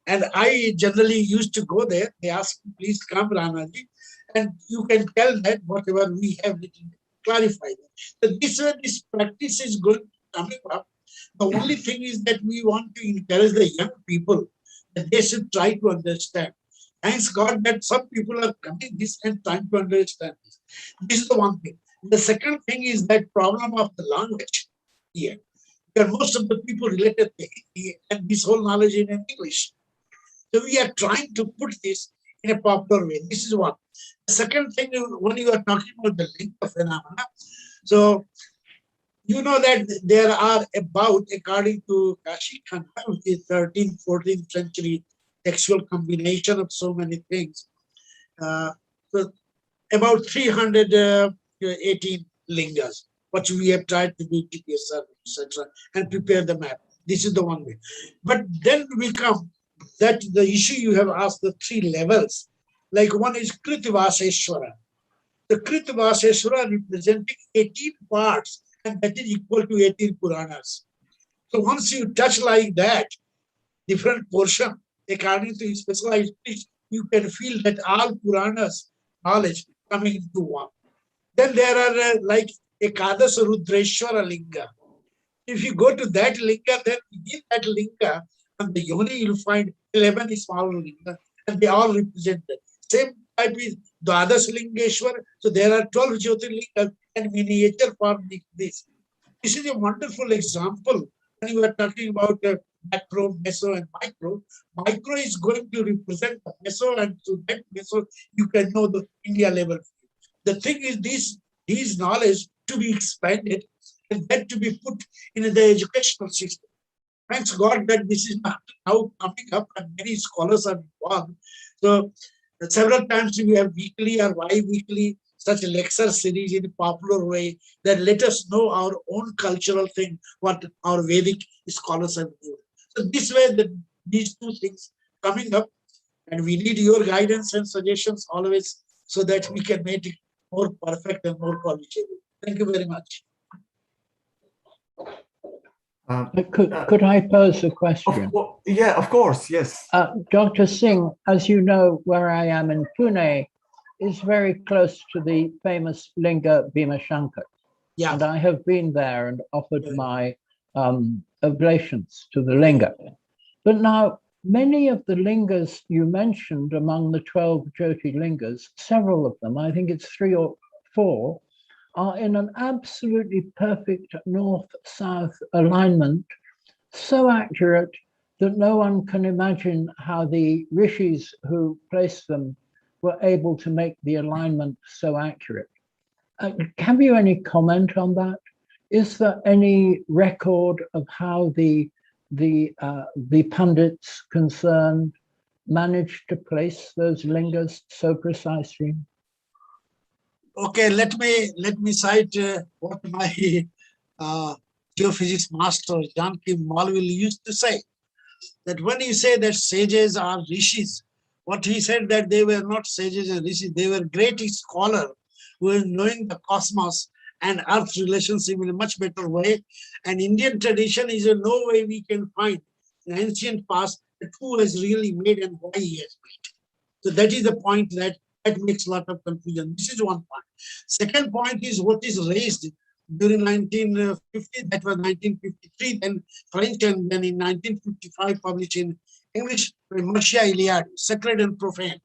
And I generally used to go there. They ask me, please come, Ranaji. And you can tell that whatever we have written, clarify that. So this way, this practice is going coming up. The only thing is that we want to encourage the young people that they should try to understand. Thanks God that some people are coming this and trying to understand this. This is the one thing. The second thing is that problem of the language here. Because most of the people related to Hindi and this whole knowledge in English. So we are trying to put this in a popular way. This is one. The second thing, when you are talking about the link of phenomena, so you know that there are about, according to Kashi Khanda, which is 13th, 14th century textual combination of so many things, so about 318 lingas, what we have tried to do GPS, etc., and prepare the map. This is the one way. But then we come that the issue you have asked, the 3 levels, like one is Kritivaseshwara. The Kritivaseshwara representing 18 parts, and that is equal to 18 Puranas. So once you touch like that, different portion, according to specialized priest, you can feel that all Puranas knowledge coming into one. Then there are like Ekadasa Rudreshwara Linga. If you go to that Linga, then within that Linga, and the Yoni, you'll find 11 smaller Linga, and they all represent that. Same type is Dwadas Lingeshwar. So there are 12 Jyotirlingas and miniature form this. This is a wonderful example when you are talking about macro, meso, and micro. Micro is going to represent the meso, and to that meso, you can know the India level. The thing is, these knowledge to be expanded and then to be put in the educational system. Thanks God that this is now coming up and many scholars are involved. So several times we have weekly or bi-weekly such a lecture series in a popular way that let us know our own cultural thing, what our Vedic scholars have done. So this way, these two things coming up, and we need your guidance and suggestions always so that we can make it more perfect and more qualitative. Thank you very much. Could I pose a question? Yeah, of course, yes. Dr. Singh, as you know, where I am in Pune is very close to the famous Linga Bhimashankar. Yeah. And I have been there and offered my oblations to the Linga. But now, many of the lingas you mentioned among the 12 Jyotirlingas, several of them, I think it's 3 or 4, are in an absolutely perfect north-south alignment, so accurate that no one can imagine how the rishis who placed them were able to make the alignment so accurate. Have you any comment on that? Is there any record of how the pundits concerned manage to place those lingas so precisely? Okay, let me cite what my geophysics master Janki Malville used to say, that when you say that sages are rishis, what he said that they were not sages and rishis, they were great scholars who were knowing the cosmos and Earth's relationship in a much better way. And Indian tradition is in no way we can find in ancient past that who has really made and why he has made. So that is the point that makes a lot of confusion. This is one point. Second point is what is raised during 1950, that was 1953, then French, and then in 1955 published in English, Marcia Iliad, Sacred and Profane,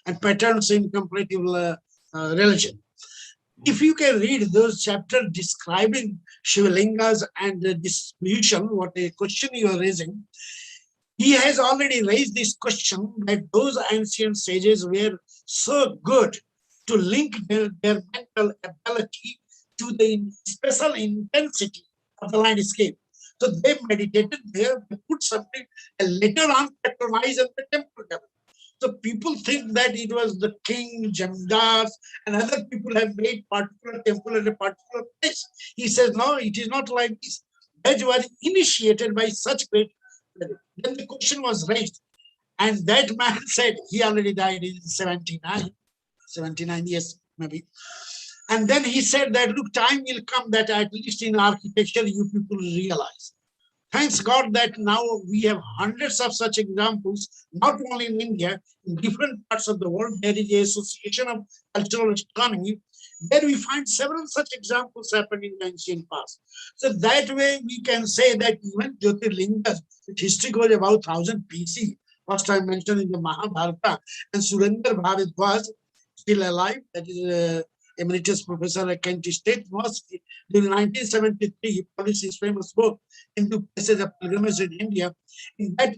and Patterns in Comparative Religion. If you can read those chapters describing Shivalingas and the distribution, what a question you are raising, he has already raised this question that those ancient sages were so good to link their mental ability to the special intensity of the landscape. So they meditated there, they put something, and later on patronized at the temple level. So people think that it was the king, jamdars, and other people have made particular temple at a particular place. He says, no, it is not like this. That was initiated by such great. Then the question was raised, and that man said, he already died in 79 years maybe. And then he said that, look, time will come that at least in architecture, you people realize. Thanks God that now we have hundreds of such examples, not only in India, in different parts of the world. There is an association of cultural astronomy. There we find several such examples happening in the ancient past. So that way we can say that even Jyotirlingas, its history goes about 1000 BC. First I mentioned in the Mahabharata, and Surendra Bharadwaj, still alive, that is emeritus professor at Kent State University. During 1973, he published his famous book, Hindu Places of Pilgrimage in India. In that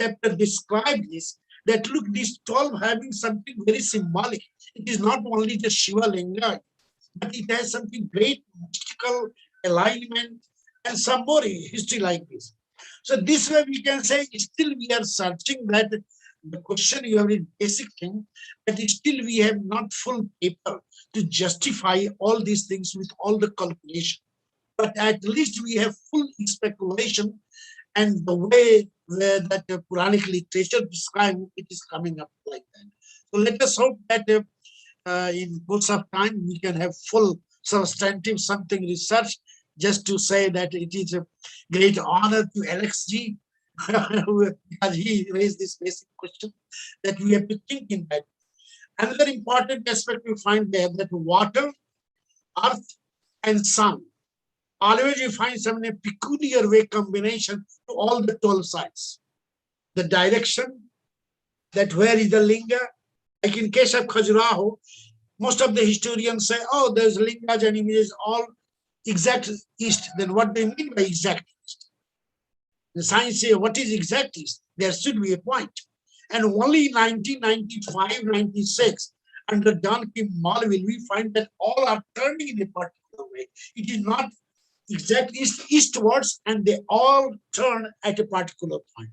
chapter described this, that look, these 12 having something very symbolic. It is not only just Shiva Linga, but it has something great mystical alignment and some more history like this. So this way we can say still we are searching that the question you have is basic thing, but still we have not full paper to justify all these things with all the calculation. But at least we have full speculation, and the way that the Puranic literature describes it is coming up like that. So let us hope that in course of time we can have full substantive something research, just to say that it is a great honor to LXG because he raised this basic question that we have to think in that. Another important aspect we find there, that water, earth, and sun, always you find some in a peculiar way combination to all the 12 sides. The direction, that where is the linga, like in case of Khajuraho, most of the historians say, oh, there's lingas and images all exact east. Then what do you mean by exact east? The science say, what is exact east? There should be a point. And only in 1995-96, under John Kim Malville, we find that all are turning in a particular way. It is not exact eastwards, and they all turn at a particular point.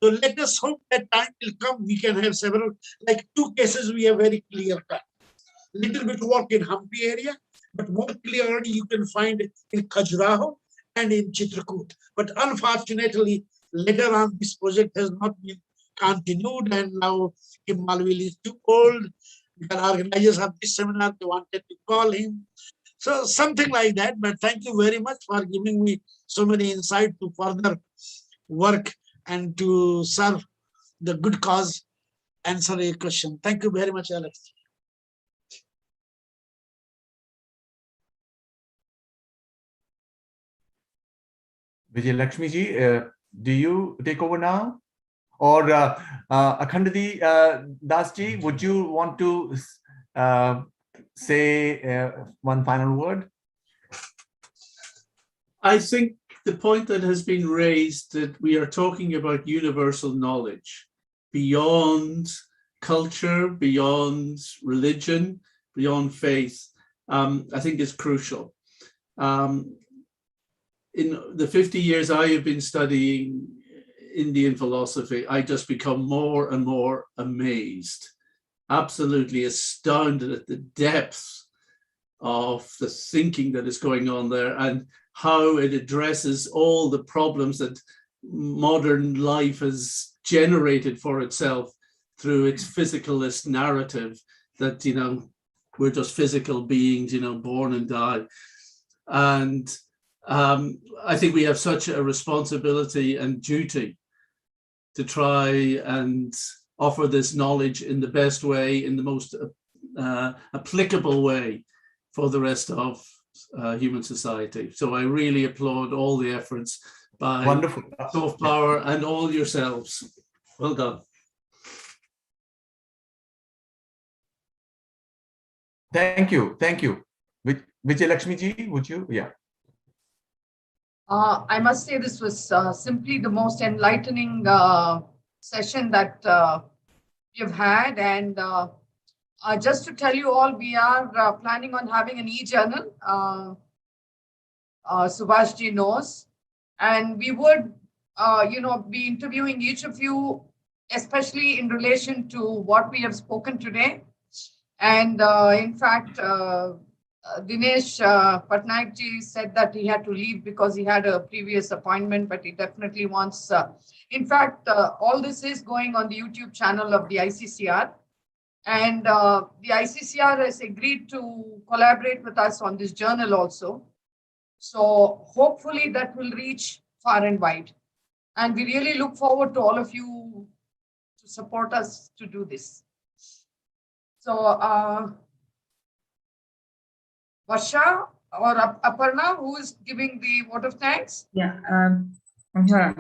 So let us hope that time will come. We can have several, like 2 cases we have very clear cut. Little bit work in Hampi area, but more clearly you can find it in Khajuraho and in Chitrakuta. But unfortunately, later on this project has not been continued, and now Kim Malville is too old. The organizers of this seminar, they wanted to call him. So something like that, but thank you very much for giving me so many insight to further work and to serve the good cause, answer a question. Thank you very much, Alex. Vijay Lakshmi ji, do you take over now? Or Akhandadi Das ji, would you want to say one final word? I think the point that has been raised, that we are talking about universal knowledge beyond culture, beyond religion, beyond faith, I think is crucial. In the 50 years I have been studying Indian philosophy, I just become more and more amazed, absolutely astounded at the depth of the thinking that is going on there and how it addresses all the problems that modern life has generated for itself through its physicalist narrative that, you know, we're just physical beings, you know, born and die. And I think we have such a responsibility and duty to try and offer this knowledge in the best way, in the most applicable way for the rest of human society. So I really applaud all the efforts by Wonderful. Soft Power and all yourselves. Well done. Thank you. Thank you. Vijay Lakshmi ji, would you? Yeah. I must say this was simply the most enlightening session that we've had. And just to tell you all, we are planning on having an e-journal. Subhash ji knows. And we would, be interviewing each of you, especially in relation to what we have spoken today. And in fact, Dinesh Patnaik ji said that he had to leave because he had a previous appointment, but he definitely wants, in fact, all this is going on the YouTube channel of the ICCR. And the ICCR has agreed to collaborate with us on this journal also. So hopefully that will reach far and wide. And we really look forward to all of you to support us to do this. So Varsha or Aparna, who is giving the vote of thanks? Yeah, I'm here.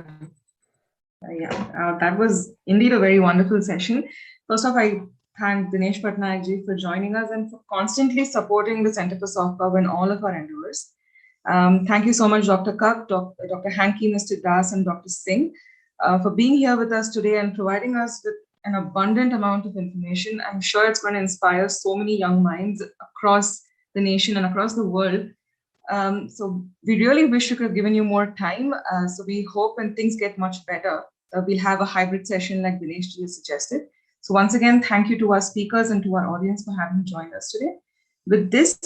That was indeed a very wonderful session. First off, I thank Dinesh Patnaik ji for joining us and for constantly supporting the Center for Soft Power in all of our endeavors. Thank you so much, Dr. Kak, Dr. Hankey, Mr. Das, and Dr. Singh for being here with us today and providing us with an abundant amount of information. I'm sure it's going to inspire so many young minds across the nation and across the world. So we really wish we could have given you more time. So we hope when things get much better, we'll have a hybrid session like Dinesh ji suggested. So once again, thank you to our speakers and to our audience for having joined us today. With this,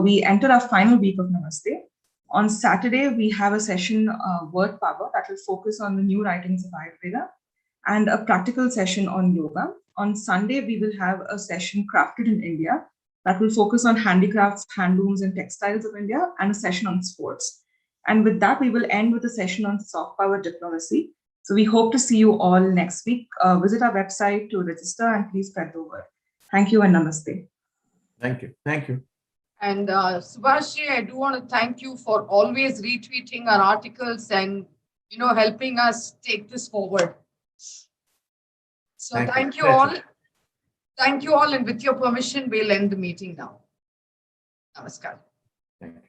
we enter our final week of Namaste. On Saturday, we have a session, Word Power, that will focus on the new writings of Ayurveda, and a practical session on yoga. On Sunday, we will have a session, Crafted in India, that will focus on handicrafts, handlooms, and textiles of India, and a session on sports. And with that, we will end with a session on soft power diplomacy. So we hope to see you all next week. Visit our website to register and please spread the word. Thank you and Namaste. Thank you. Thank you. And Subhash ji, I do want to thank you for always retweeting our articles and, helping us take this forward. So thank you all. Thank you all. And with your permission, we'll end the meeting now. Namaskar. Thank you.